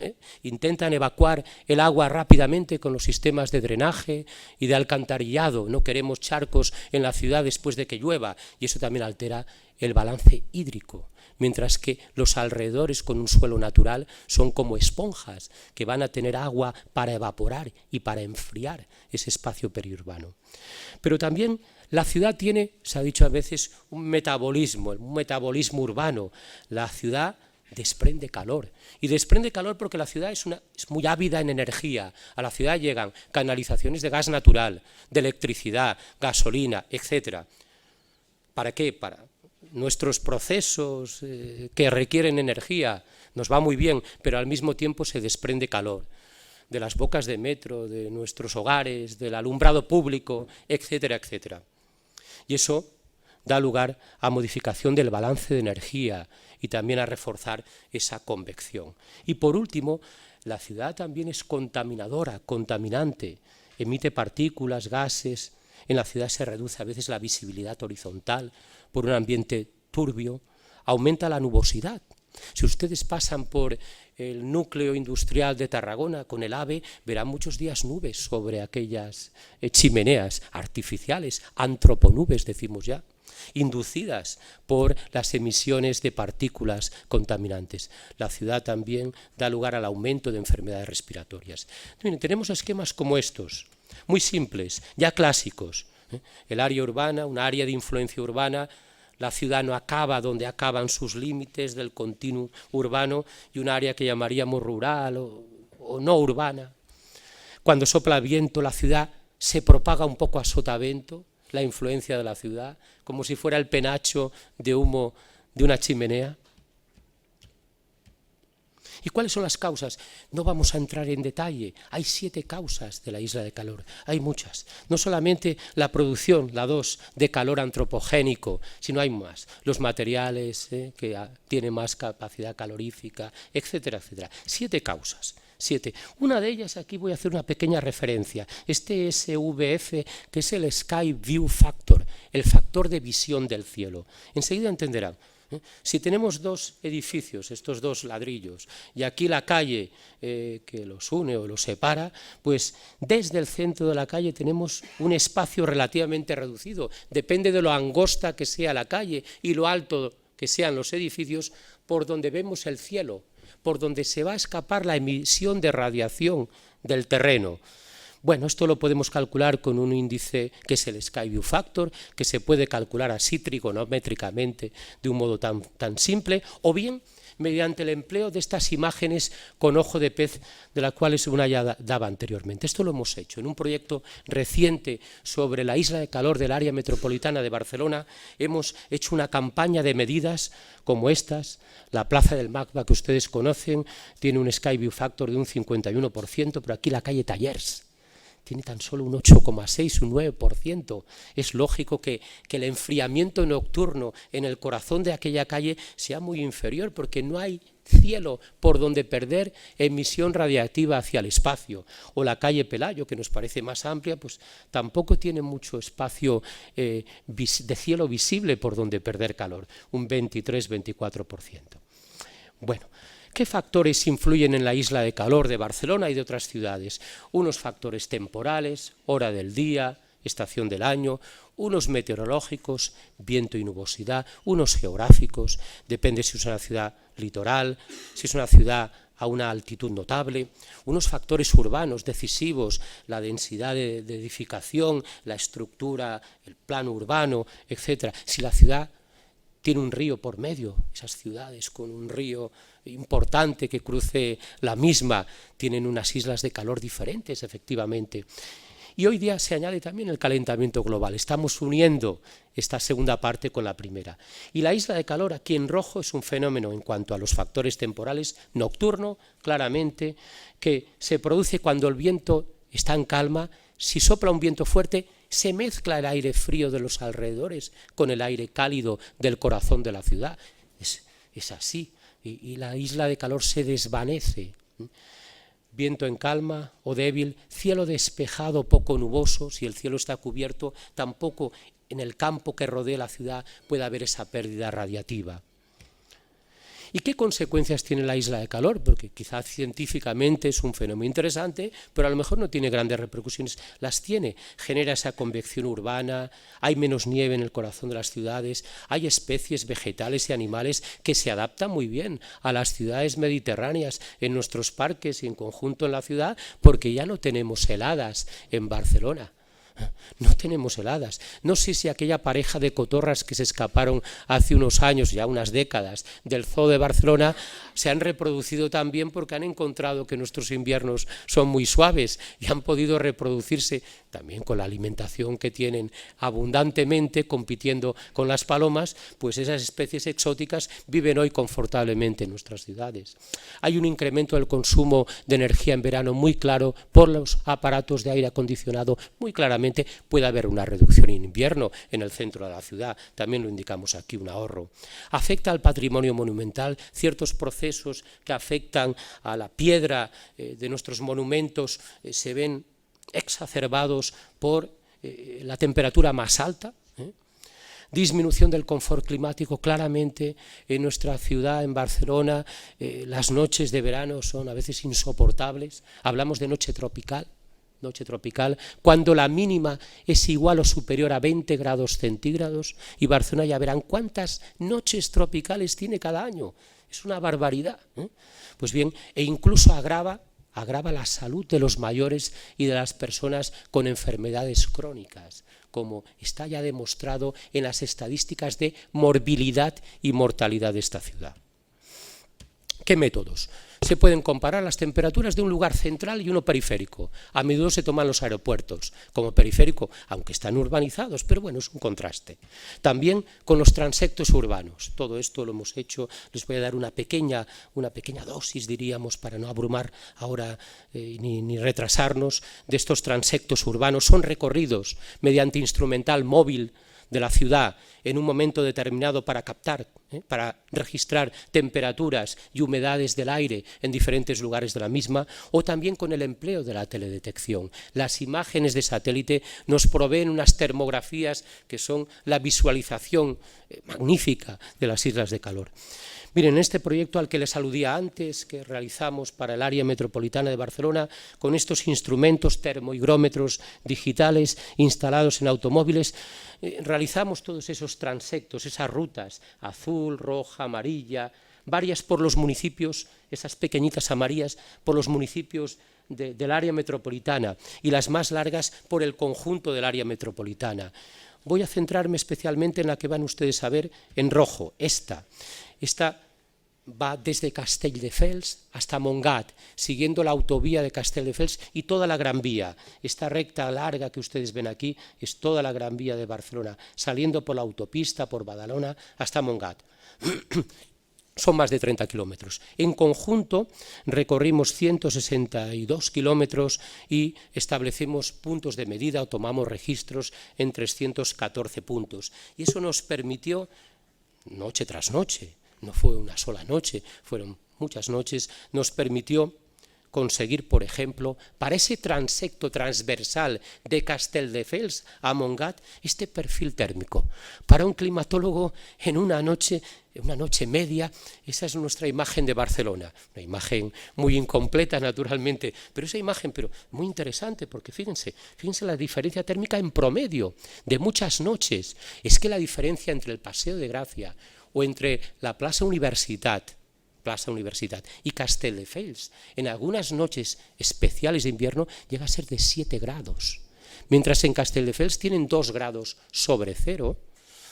Speaker 1: intentan evacuar el agua rápidamente con los sistemas de drenaje y de alcantarillado. No queremos charcos en la ciudad después de que llueva, y eso también altera el balance hídrico, mientras que los alrededores con un suelo natural son como esponjas que van a tener agua para evaporar y para enfriar ese espacio periurbano. Pero también la ciudad tiene, se ha dicho a veces, un metabolismo urbano. La ciudad desprende calor, y desprende calor porque la ciudad es muy ávida en energía. A la ciudad llegan canalizaciones de gas natural, de electricidad, gasolina, etc. ¿Para qué? Para nuestros procesos que requieren energía. Nos va muy bien, pero al mismo tiempo se desprende calor de las bocas de metro, de nuestros hogares, del alumbrado público, etcétera, etcétera. Y eso da lugar a modificación del balance de energía y también a reforzar esa convección. Y por último, la ciudad también es contaminadora, contaminante, emite partículas, gases. En la ciudad se reduce a veces la visibilidad horizontal por un ambiente turbio, aumenta la nubosidad. Si ustedes pasan por el núcleo industrial de Tarragona con el AVE, verán muchos días nubes sobre aquellas chimeneas artificiales, antroponubes decimos ya, inducidas por las emisiones de partículas contaminantes. La ciudad también da lugar al aumento de enfermedades respiratorias. Miren, tenemos esquemas como estos, muy simples, ya clásicos. El área urbana, una área de influencia urbana. La ciudad no acaba donde acaban sus límites del continuo urbano, y un área que llamaríamos rural o no urbana. Cuando sopla viento, la ciudad se propaga un poco a sotavento, la influencia de la ciudad, como si fuera el penacho de humo de una chimenea. ¿Y cuáles son las causas? No vamos a entrar en detalle. Hay 7 causas de la isla de calor. Hay muchas. No solamente la producción, la 2, de calor antropogénico, sino hay más. Los materiales que tienen más capacidad calorífica, etcétera, etcétera. 7 causas. 7. Una de ellas, aquí voy a hacer una pequeña referencia. Este SVF, que es el Sky View Factor, el factor de visión del cielo. Enseguida entenderán. Si tenemos 2 edificios, estos 2 ladrillos, y aquí la calle que los une o los separa, pues desde el centro de la calle tenemos un espacio relativamente reducido. Depende de lo angosta que sea la calle y lo alto que sean los edificios, por donde vemos el cielo, por donde se va a escapar la emisión de radiación del terreno. Bueno, esto lo podemos calcular con un índice que es el Sky View Factor, que se puede calcular así trigonométricamente de un modo tan simple, o bien mediante el empleo de estas imágenes con ojo de pez de las cuales una ya daba anteriormente. Esto lo hemos hecho en un proyecto reciente sobre la isla de calor del área metropolitana de Barcelona. Hemos hecho una campaña de medidas como estas. La plaza del MACBA, que ustedes conocen, tiene un Sky View Factor de un 51%, pero aquí la calle Tallers tiene tan solo un 8,6, un 9%. Es lógico que el enfriamiento nocturno en el corazón de aquella calle sea muy inferior, porque no hay cielo por donde perder emisión radiactiva hacia el espacio. O la calle Pelayo, que nos parece más amplia, pues tampoco tiene mucho espacio de cielo visible por donde perder calor, un 23-24%. Bueno, ¿qué factores influyen en la isla de calor de Barcelona y de otras ciudades? Unos factores temporales, hora del día, estación del año, unos meteorológicos, viento y nubosidad, unos geográficos, depende si es una ciudad litoral, si es una ciudad a una altitud notable, unos factores urbanos decisivos, la densidad de edificación, la estructura, el plano urbano, etc. Si la ciudad tiene un río por medio, esas ciudades con un río importante que cruce la misma, tienen unas islas de calor diferentes, efectivamente. Y hoy día se añade también el calentamiento global. Estamos uniendo esta segunda parte con la primera. Y la isla de calor aquí en rojo es un fenómeno en cuanto a los factores temporales nocturno, claramente, que se produce cuando el viento está en calma. Si sopla un viento fuerte, se mezcla el aire frío de los alrededores con el aire cálido del corazón de la ciudad. Es así. Y la isla de calor se desvanece. Viento en calma o débil, cielo despejado, poco nuboso. Si el cielo está cubierto, tampoco en el campo que rodea la ciudad puede haber esa pérdida radiativa. ¿Y qué consecuencias tiene la isla de calor? Porque quizás científicamente es un fenómeno interesante, pero a lo mejor no tiene grandes repercusiones. Las tiene, genera esa convección urbana, hay menos nieve en el corazón de las ciudades, hay especies vegetales y animales que se adaptan muy bien a las ciudades mediterráneas en nuestros parques y en conjunto en la ciudad, porque ya no tenemos heladas en Barcelona. No tenemos heladas. No sé si aquella pareja de cotorras que se escaparon hace unos años, ya unas décadas, del Zoo de Barcelona, se han reproducido también porque han encontrado que nuestros inviernos son muy suaves y han podido reproducirse también con la alimentación que tienen abundantemente, compitiendo con las palomas, pues esas especies exóticas viven hoy confortablemente en nuestras ciudades. Hay un incremento del consumo de energía en verano muy claro por los aparatos de aire acondicionado, muy claramente. Puede haber una reducción en invierno en el centro de la ciudad, también lo indicamos aquí, un ahorro. Afecta al patrimonio monumental, ciertos procesos que afectan a la piedra de nuestros monumentos se ven exacerbados por la temperatura más alta. Disminución del confort climático, claramente en nuestra ciudad, en Barcelona, las noches de verano son a veces insoportables, hablamos de noche tropical, cuando la mínima es igual o superior a 20 grados centígrados, y Barcelona ya verán cuántas noches tropicales tiene cada año, es una barbaridad. Pues bien, e incluso agrava la salud de los mayores y de las personas con enfermedades crónicas, como está ya demostrado en las estadísticas de morbilidad y mortalidad de esta ciudad. ¿Qué métodos? Se pueden comparar las temperaturas de un lugar central y uno periférico. A menudo se toman los aeropuertos como periférico, aunque están urbanizados, pero bueno, es un contraste. También con los transectos urbanos. Todo esto lo hemos hecho, les voy a dar una pequeña dosis, diríamos, para no abrumar ahora ni retrasarnos, de estos transectos urbanos. Son recorridos mediante instrumental móvil de la ciudad en un momento determinado para captar, para registrar temperaturas y humedades del aire en diferentes lugares de la misma, o también con el empleo de la teledetección. Las imágenes de satélite nos proveen unas termografías que son la visualización magnífica de las islas de calor. Miren, este proyecto al que les aludía antes, que realizamos para el área metropolitana de Barcelona, con estos instrumentos termohigrómetros digitales instalados en automóviles, realizamos todos esos transectos, esas rutas, azul, roja, amarilla, varias por los municipios, esas pequeñitas amarillas por los municipios del área metropolitana y las más largas por el conjunto del área metropolitana. Voy a centrarme especialmente en la que van ustedes a ver en rojo, esta va desde Castelldefels hasta Montgat, siguiendo la autovía de Castelldefels y toda la Gran Vía. Esta recta larga que ustedes ven aquí es toda la Gran Vía de Barcelona, saliendo por la autopista, por Badalona, hasta Montgat. Son más de 30 kilómetros. En conjunto recorrimos 162 kilómetros y establecimos puntos de medida o tomamos registros en 314 puntos. Y eso nos permitió, noche tras noche, no fue una sola noche, fueron muchas noches, nos permitió conseguir, por ejemplo, para ese transecto transversal de Castelldefels a Montgat, este perfil térmico. Para un climatólogo, en una noche media, esa es nuestra imagen de Barcelona, una imagen muy incompleta naturalmente, pero esa imagen muy interesante, porque fíjense la diferencia térmica en promedio de muchas noches. Es que la diferencia entre el Paseo de Gracia o entre la Plaza Universitat y Castelldefels, en algunas noches especiales de invierno llega a ser de 7 grados, mientras en Castelldefels tienen 2 grados sobre cero,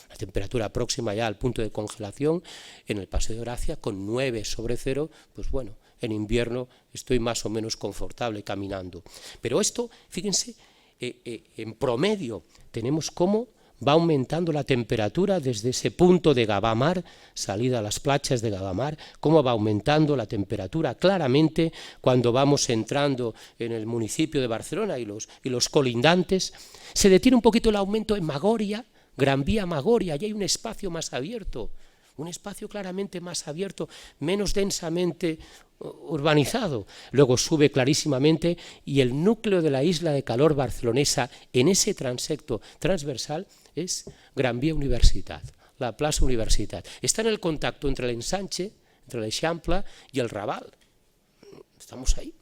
Speaker 1: la temperatura próxima ya al punto de congelación. En el Paseo de Gracia con 9 sobre cero, pues bueno, en invierno estoy más o menos confortable caminando. Pero esto, fíjense, en promedio tenemos cómo va aumentando la temperatura desde ese punto de Gavamar, salida a las playas de Gavamar, cómo va aumentando la temperatura claramente cuando vamos entrando en el municipio de Barcelona y los colindantes. Se detiene un poquito el aumento en Magoria, Gran Vía Magoria, allí hay un espacio más abierto, un espacio claramente más abierto, menos densamente urbanizado. Luego sube clarísimamente y el núcleo de la isla de calor barcelonesa en ese transecto transversal es Gran Vía Universitat, la Plaza Universitat. Está en el contacto entre el ensanche, entre el Eixample y el Raval. Estamos ahí.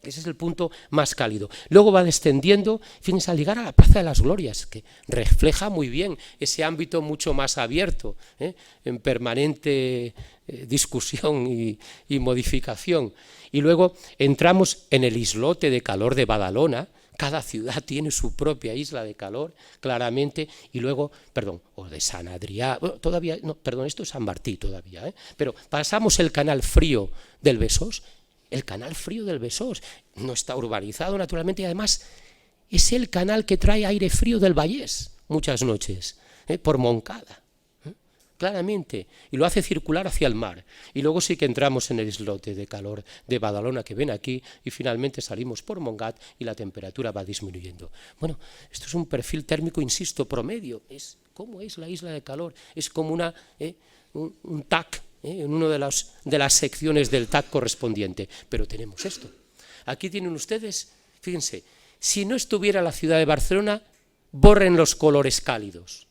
Speaker 1: Ese es el punto más cálido. Luego va descendiendo, fíjense, al llegar a la Plaza de las Glorias, que refleja muy bien ese ámbito mucho más abierto, en permanente discusión y modificación. Y luego entramos en el islote de calor de Badalona. Cada ciudad tiene su propia isla de calor, claramente, y luego, o de San Adrià, esto es San Martí todavía, pero pasamos el Canal Frío del Besós. El Canal Frío del Besós no está urbanizado naturalmente y además es el canal que trae aire frío del Vallés muchas noches, por Montcada, claramente, y lo hace circular hacia el mar. Y luego sí que entramos en el islote de calor de Badalona que ven aquí y finalmente salimos por Montgat y la temperatura va disminuyendo. Bueno, esto es un perfil térmico, insisto, promedio. ¿Cómo es la isla de calor? Es como un TAC, en una de las secciones del TAC correspondiente. Pero tenemos esto. Aquí tienen ustedes, fíjense, si no estuviera la ciudad de Barcelona, borren los colores cálidos.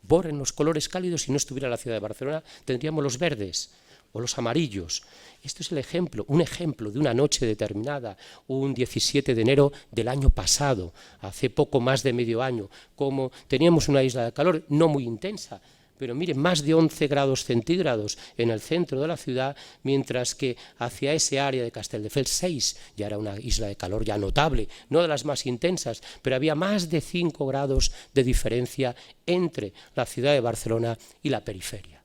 Speaker 1: Borren los colores cálidos, si no estuviera la ciudad de Barcelona, tendríamos los verdes o los amarillos. Esto es un ejemplo de una noche determinada, un 17 de enero del año pasado, hace poco más de medio año, como teníamos una isla de calor no muy intensa, pero miren, más de 11 grados centígrados en el centro de la ciudad, mientras que hacia ese área de Castelldefels 6, ya era una isla de calor ya notable, no de las más intensas, pero había más de 5 grados de diferencia entre la ciudad de Barcelona y la periferia.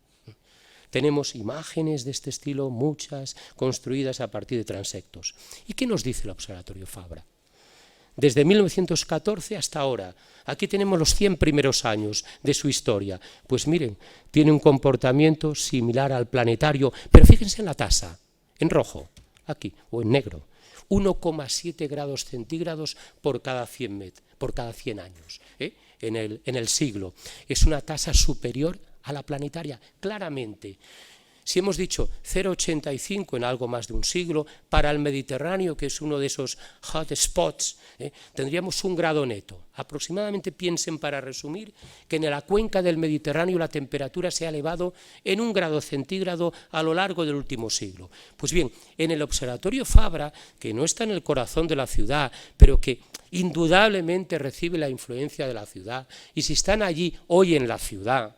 Speaker 1: Tenemos imágenes de este estilo, muchas, construidas a partir de transectos. ¿Y qué nos dice el Observatorio Fabra? Desde 1914 hasta ahora, aquí tenemos los 100 primeros años de su historia. Pues miren, tiene un comportamiento similar al planetario, pero fíjense en la tasa, en rojo, aquí, o en negro. 1,7 grados centígrados por cada 100 años, en el siglo. Es una tasa superior a la planetaria, claramente. Si hemos dicho 0,85 en algo más de un siglo, para el Mediterráneo, que es uno de esos hot spots, tendríamos 1 grado neto. Aproximadamente piensen, para resumir, que en la cuenca del Mediterráneo la temperatura se ha elevado en 1 grado centígrado a lo largo del último siglo. Pues bien, en el Observatorio Fabra, que no está en el corazón de la ciudad, pero que indudablemente recibe la influencia de la ciudad, y si están allí hoy en la ciudad,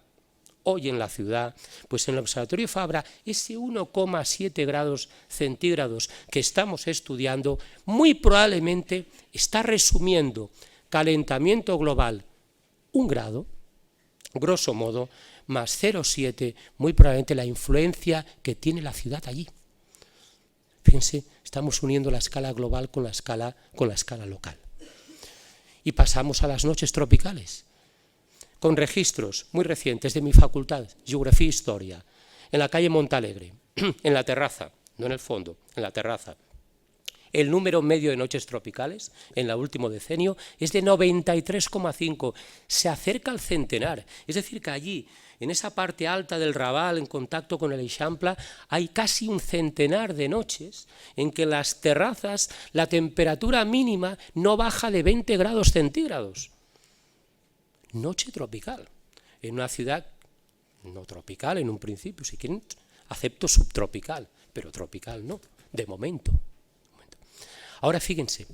Speaker 1: pues en el Observatorio Fabra, ese 1,7 grados centígrados que estamos estudiando, muy probablemente está resumiendo calentamiento global 1 grado, grosso modo, más 0,7, muy probablemente la influencia que tiene la ciudad allí. Fíjense, estamos uniendo la escala global con la escala local. Y pasamos a las noches tropicales, con registros muy recientes de mi facultad, Geografía e Historia, en la calle Montalegre, en la terraza, no en el fondo, en la terraza. El número medio de noches tropicales en el último decenio es de 93,5, se acerca al centenar. Es decir, que allí, en esa parte alta del Raval, en contacto con el Eixample, hay casi un centenar de noches en que en las terrazas la temperatura mínima no baja de 20 grados centígrados. Noche tropical, en una ciudad no tropical en un principio, si quieren, acepto subtropical, pero tropical no, de momento. Ahora fíjense,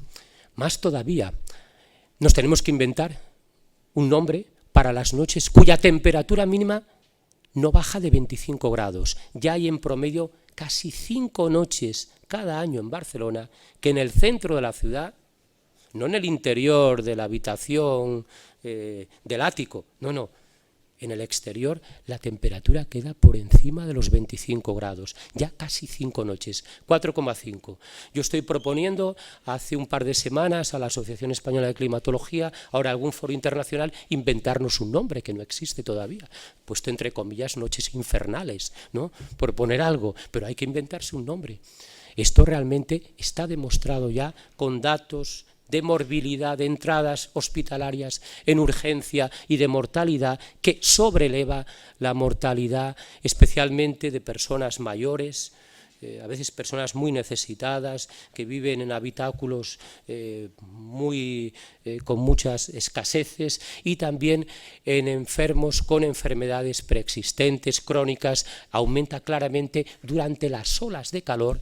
Speaker 1: más todavía, nos tenemos que inventar un nombre para las noches cuya temperatura mínima no baja de 25 grados. Ya hay en promedio casi 5 noches cada año en Barcelona que en el centro de la ciudad, no en el interior de la habitación del ático, no, en el exterior la temperatura queda por encima de los 25 grados, ya casi 5 noches, 4,5. Yo estoy proponiendo hace un par de semanas a la Asociación Española de Climatología, ahora algún foro internacional, inventarnos un nombre que no existe todavía, puesto entre comillas noches infernales, ¿no? Por poner algo, pero hay que inventarse un nombre. Esto realmente está demostrado ya con datos de morbilidad, de entradas hospitalarias en urgencia y de mortalidad que sobreleva la mortalidad, especialmente de personas mayores, a veces personas muy necesitadas, que viven en habitáculos con muchas escaseces, y también en enfermos con enfermedades preexistentes, crónicas, aumenta claramente durante las olas de calor.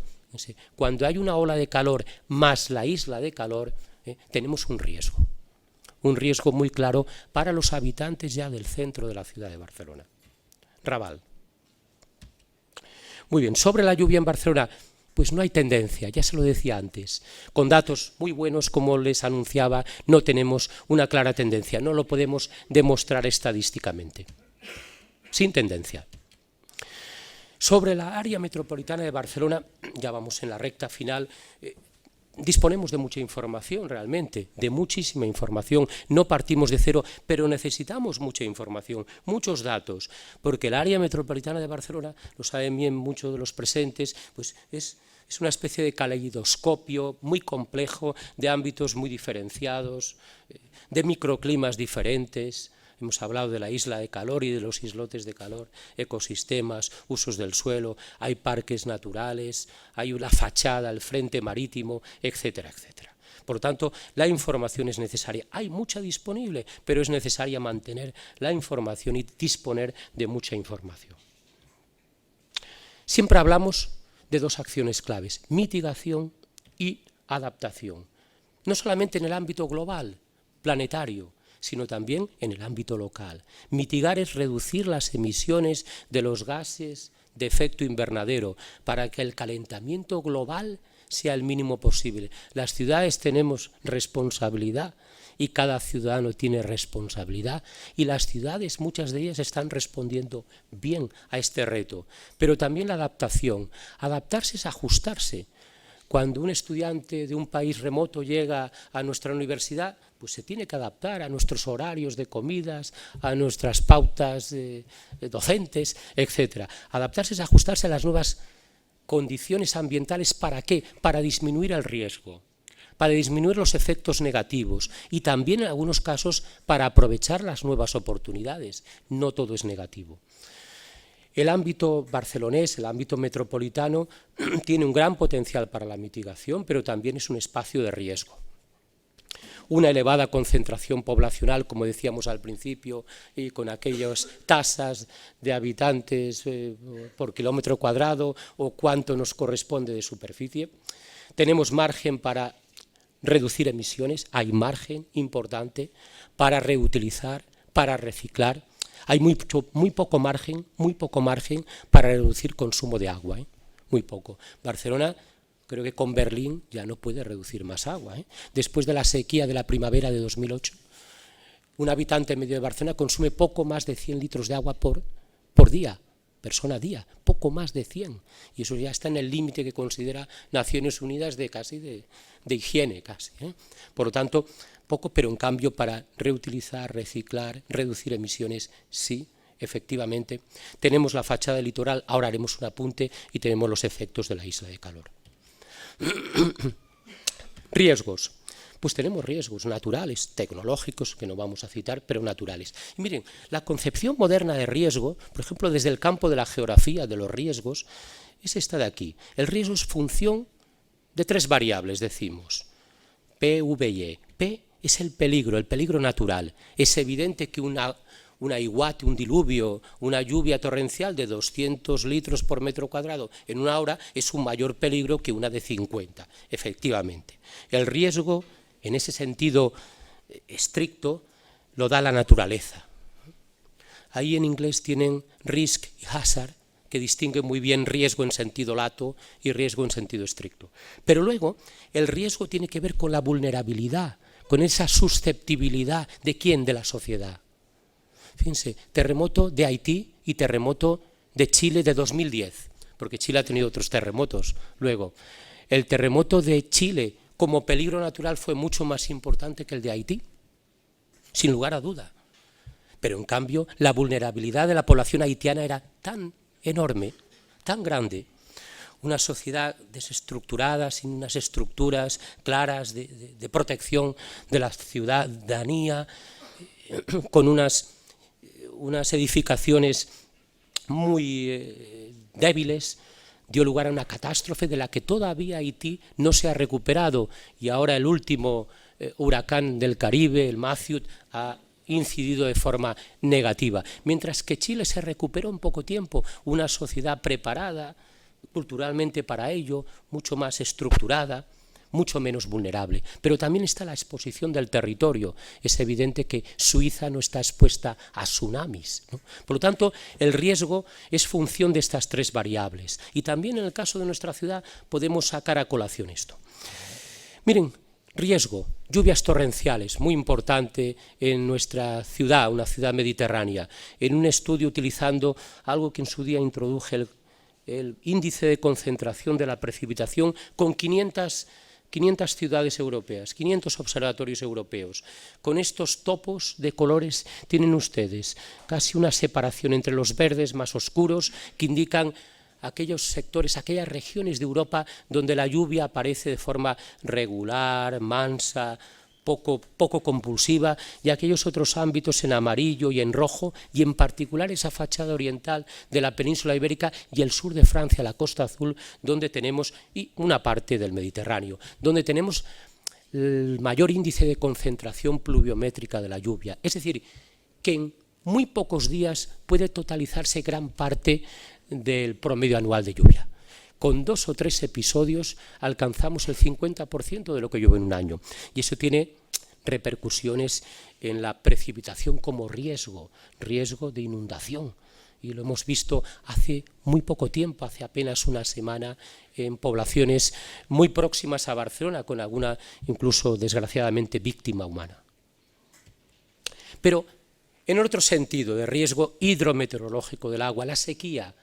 Speaker 1: Cuando hay una ola de calor más la isla de calor, tenemos un riesgo muy claro para los habitantes ya del centro de la ciudad de Barcelona. Raval. Muy bien, sobre la lluvia en Barcelona, pues no hay tendencia, ya se lo decía antes. Con datos muy buenos, como les anunciaba, no tenemos una clara tendencia, no lo podemos demostrar estadísticamente. Sin tendencia. Sobre la área metropolitana de Barcelona, ya vamos en la recta final, disponemos de mucha información realmente, de muchísima información, no partimos de cero, pero necesitamos mucha información, muchos datos, porque el área metropolitana de Barcelona, lo saben bien muchos de los presentes, pues es una especie de caleidoscopio muy complejo, de ámbitos muy diferenciados, de microclimas diferentes. Hemos hablado de la isla de calor y de los islotes de calor, ecosistemas, usos del suelo, hay parques naturales, hay una fachada, el frente marítimo, etcétera, etcétera. Por lo tanto, la información es necesaria. Hay mucha disponible, pero es necesaria mantener la información y disponer de mucha información. Siempre hablamos de dos acciones claves, mitigación y adaptación. No solamente en el ámbito global, planetario, sino también en el ámbito local. Mitigar es reducir las emisiones de los gases de efecto invernadero para que el calentamiento global sea el mínimo posible. Las ciudades tenemos responsabilidad y cada ciudadano tiene responsabilidad, y las ciudades, muchas de ellas, están respondiendo bien a este reto. Pero también la adaptación. Adaptarse es ajustarse. Cuando un estudiante de un país remoto llega a nuestra universidad, pues se tiene que adaptar a nuestros horarios de comidas, a nuestras pautas docentes, etc. Adaptarse es ajustarse a las nuevas condiciones ambientales. ¿Para qué? Para disminuir el riesgo, para disminuir los efectos negativos y también en algunos casos para aprovechar las nuevas oportunidades. No todo es negativo. El ámbito barcelonés, el ámbito metropolitano, tiene un gran potencial para la mitigación, pero también es un espacio de riesgo. Una elevada concentración poblacional, como decíamos al principio, y con aquellas tasas de habitantes por kilómetro cuadrado o cuánto nos corresponde de superficie. Tenemos margen para reducir emisiones, hay margen importante para reutilizar, para reciclar. Hay muy poco margen para reducir consumo de agua, muy poco. Barcelona, creo que con Berlín ya no puede reducir más agua. Después de la sequía de la primavera de 2008, un habitante medio de Barcelona consume poco más de 100 litros de agua por por día, persona día, poco más de 100. Y eso ya está en el límite que considera Naciones Unidas de casi de higiene, casi. Por lo tanto, poco, pero en cambio para reutilizar, reciclar, reducir emisiones, sí, efectivamente. Tenemos la fachada litoral, ahora haremos un apunte, y tenemos los efectos de la isla de calor. Riesgos. Pues tenemos riesgos naturales, tecnológicos, que no vamos a citar, pero naturales. Y miren, la concepción moderna de riesgo, por ejemplo, desde el campo de la geografía de los riesgos, es esta de aquí. El riesgo es función de 3 variables, decimos, P, V y E. P es el peligro natural. Es evidente que una iguate, un diluvio, una lluvia torrencial de 200 litros por metro cuadrado en una hora es un mayor peligro que una de 50, efectivamente. El riesgo, en ese sentido estricto, lo da la naturaleza. Ahí en inglés tienen risk y hazard, que distinguen muy bien riesgo en sentido lato y riesgo en sentido estricto. Pero luego, el riesgo tiene que ver con la vulnerabilidad, con esa susceptibilidad. ¿De quién? De la sociedad. Fíjense, terremoto de Haití y terremoto de Chile de 2010, porque Chile ha tenido otros terremotos. Luego, el terremoto de Chile como peligro natural fue mucho más importante que el de Haití, sin lugar a duda. Pero en cambio, la vulnerabilidad de la población haitiana era tan enorme, tan grande, una sociedad desestructurada, sin unas estructuras claras de protección de la ciudadanía, con unas edificaciones muy débiles, dio lugar a una catástrofe de la que todavía Haití no se ha recuperado, y ahora el último huracán del Caribe, el Matthew, ha incidido de forma negativa, mientras que Chile se recuperó en poco tiempo, una sociedad preparada culturalmente para ello, mucho más estructurada, mucho menos vulnerable. Pero también está la exposición del territorio. Es evidente que Suiza no está expuesta a tsunamis, ¿no? Por lo tanto, el riesgo es función de estas 3 variables. Y también en el caso de nuestra ciudad podemos sacar a colación esto. Miren, riesgo, lluvias torrenciales, muy importante en nuestra ciudad, una ciudad mediterránea. En un estudio utilizando algo que en su día introduje el índice de concentración de la precipitación con 500 ciudades europeas, 500 observatorios europeos. Con estos topos de colores tienen ustedes casi una separación entre los verdes más oscuros que indican aquellos sectores, aquellas regiones de Europa donde la lluvia aparece de forma regular, mansa, poco compulsiva, y aquellos otros ámbitos en amarillo y en rojo, y en particular esa fachada oriental de la península ibérica y el sur de Francia, la Costa Azul, donde tenemos, y una parte del Mediterráneo, donde tenemos el mayor índice de concentración pluviométrica de la lluvia. Es decir, que en muy pocos días puede totalizarse gran parte del promedio anual de lluvia. Con 2 o 3 episodios alcanzamos el 50% de lo que llueve en un año. Y eso tiene repercusiones en la precipitación como riesgo de inundación. Y lo hemos visto hace muy poco tiempo, hace apenas una semana, en poblaciones muy próximas a Barcelona, con alguna incluso desgraciadamente víctima humana. Pero en otro sentido de riesgo hidrometeorológico del agua, la sequía.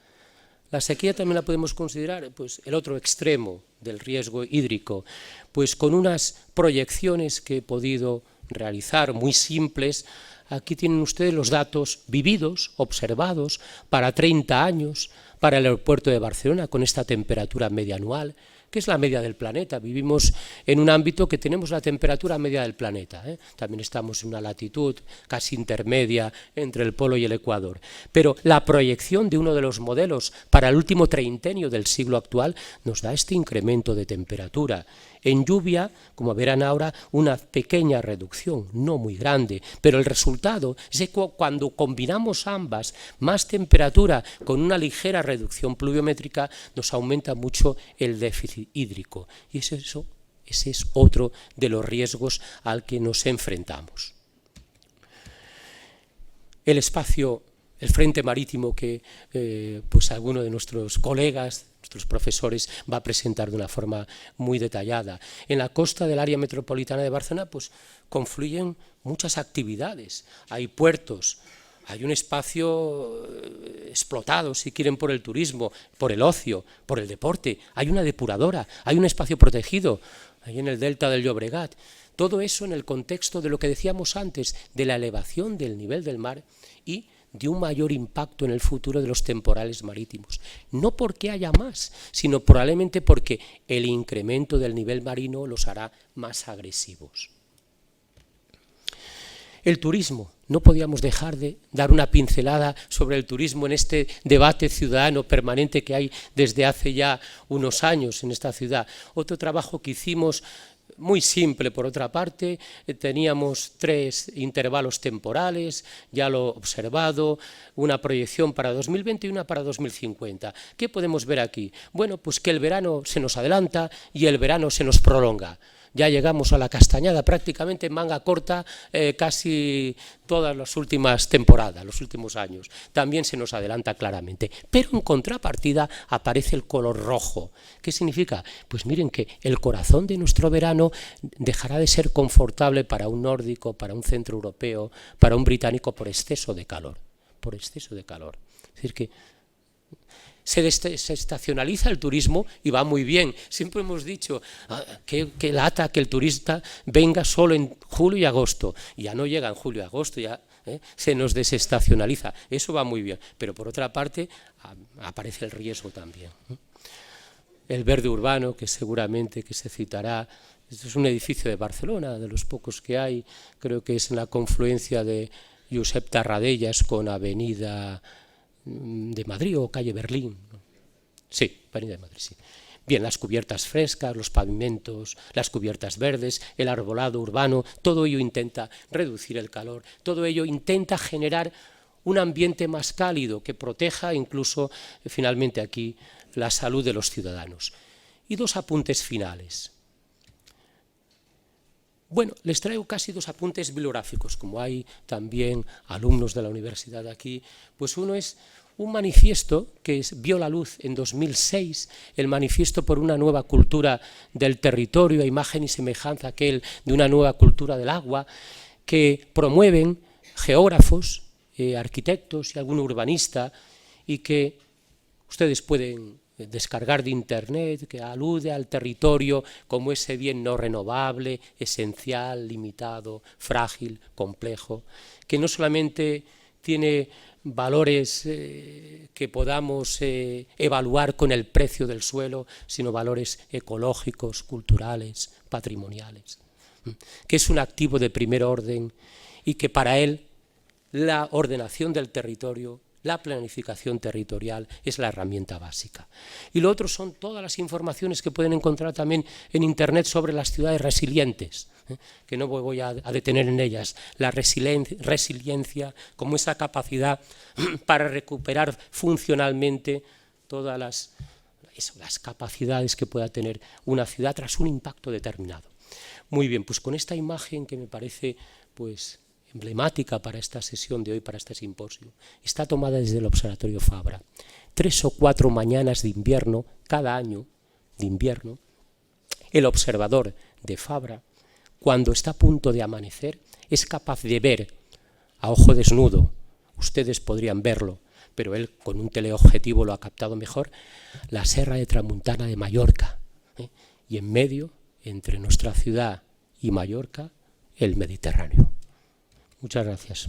Speaker 1: La sequía también la podemos considerar pues, el otro extremo del riesgo hídrico, pues con unas proyecciones que he podido realizar muy simples. Aquí tienen ustedes los datos vividos, observados, para 30 años, para el aeropuerto de Barcelona, con esta temperatura media anual, que es la media del planeta. Vivimos en un ámbito que tenemos la temperatura media del planeta, ¿eh? También estamos en una latitud casi intermedia entre el polo y el ecuador. Pero la proyección de uno de los modelos para el último treintenio del siglo actual nos da este incremento de temperatura. En lluvia, como verán ahora, una pequeña reducción, no muy grande, pero el resultado es que cuando combinamos ambas, más temperatura con una ligera reducción pluviométrica, nos aumenta mucho el déficit hídrico. Y ese es otro de los riesgos al que nos enfrentamos. El espacio, el frente marítimo que pues alguno de nuestros colegas, nuestros profesores, va a presentar de una forma muy detallada. En la costa del área metropolitana de Barcelona pues confluyen muchas actividades. Hay puertos hay un espacio explotado, si quieren, por el turismo, por el ocio, por el deporte, hay una depuradora, hay un espacio protegido, ahí en el delta del Llobregat. Todo eso en el contexto de lo que decíamos antes, de la elevación del nivel del mar y de un mayor impacto en el futuro de los temporales marítimos. No porque haya más, sino probablemente porque el incremento del nivel marino los hará más agresivos. El turismo. No podíamos dejar de dar una pincelada sobre el turismo en este debate ciudadano permanente que hay desde hace ya unos años en esta ciudad. Otro trabajo que hicimos, muy simple por otra parte, teníamos 3 intervalos temporales, ya lo he observado, una proyección para 2020 y una para 2050. ¿Qué podemos ver aquí? Bueno, pues que el verano se nos adelanta y el verano se nos prolonga. Ya llegamos a la castañada prácticamente en manga corta casi todas las últimas temporadas, los últimos años. También se nos adelanta claramente. Pero en contrapartida aparece el color rojo. ¿Qué significa? Pues miren que el corazón de nuestro verano dejará de ser confortable para un nórdico, para un centroeuropeo, para un británico por exceso de calor. Por exceso de calor. Es decir que se estacionaliza el turismo y va muy bien. Siempre hemos dicho que lata que el turista venga solo en julio y agosto. Ya no llega en julio y agosto, ya se nos desestacionaliza. Eso va muy bien. Pero por otra parte aparece el riesgo también. El verde urbano, que seguramente que se citará. Esto es un edificio de Barcelona, de los pocos que hay. Creo que es en la confluencia de Josep Tarradellas con Avenida de Madrid o calle Berlín. Sí, Avenida de Madrid, sí. Bien, las cubiertas frescas, los pavimentos, las cubiertas verdes, el arbolado urbano, todo ello intenta reducir el calor, todo ello intenta generar un ambiente más cálido que proteja incluso, finalmente aquí, la salud de los ciudadanos. Y 2 apuntes finales. Bueno, les traigo casi 2 apuntes bibliográficos, como hay también alumnos de la universidad aquí, pues uno es un manifiesto que vio la luz en 2006, el manifiesto por una nueva cultura del territorio, a imagen y semejanza aquel de una nueva cultura del agua, que promueven geógrafos, arquitectos y algún urbanista, y que ustedes pueden descargar de internet, que alude al territorio como ese bien no renovable, esencial, limitado, frágil, complejo, que no solamente tiene valores que podamos evaluar con el precio del suelo, sino valores ecológicos, culturales, patrimoniales, que es un activo de primer orden y que para él la ordenación del territorio, la planificación territorial es la herramienta básica. Y lo otro son todas las informaciones que pueden encontrar también en internet sobre las ciudades resilientes, que no voy a detener en ellas. La resiliencia como esa capacidad para recuperar funcionalmente todas las capacidades que pueda tener una ciudad tras un impacto determinado. Muy bien, pues con esta imagen que me parece pues emblemática para esta sesión de hoy, para este simposio, está tomada desde el Observatorio Fabra. 3 o 4 mañanas de invierno, cada año de invierno, el observador de Fabra, cuando está a punto de amanecer, es capaz de ver a ojo desnudo, ustedes podrían verlo, pero él con un teleobjetivo lo ha captado mejor, la Serra de Tramuntana de Mallorca, y en medio, entre nuestra ciudad y Mallorca, el Mediterráneo. Muchas gracias.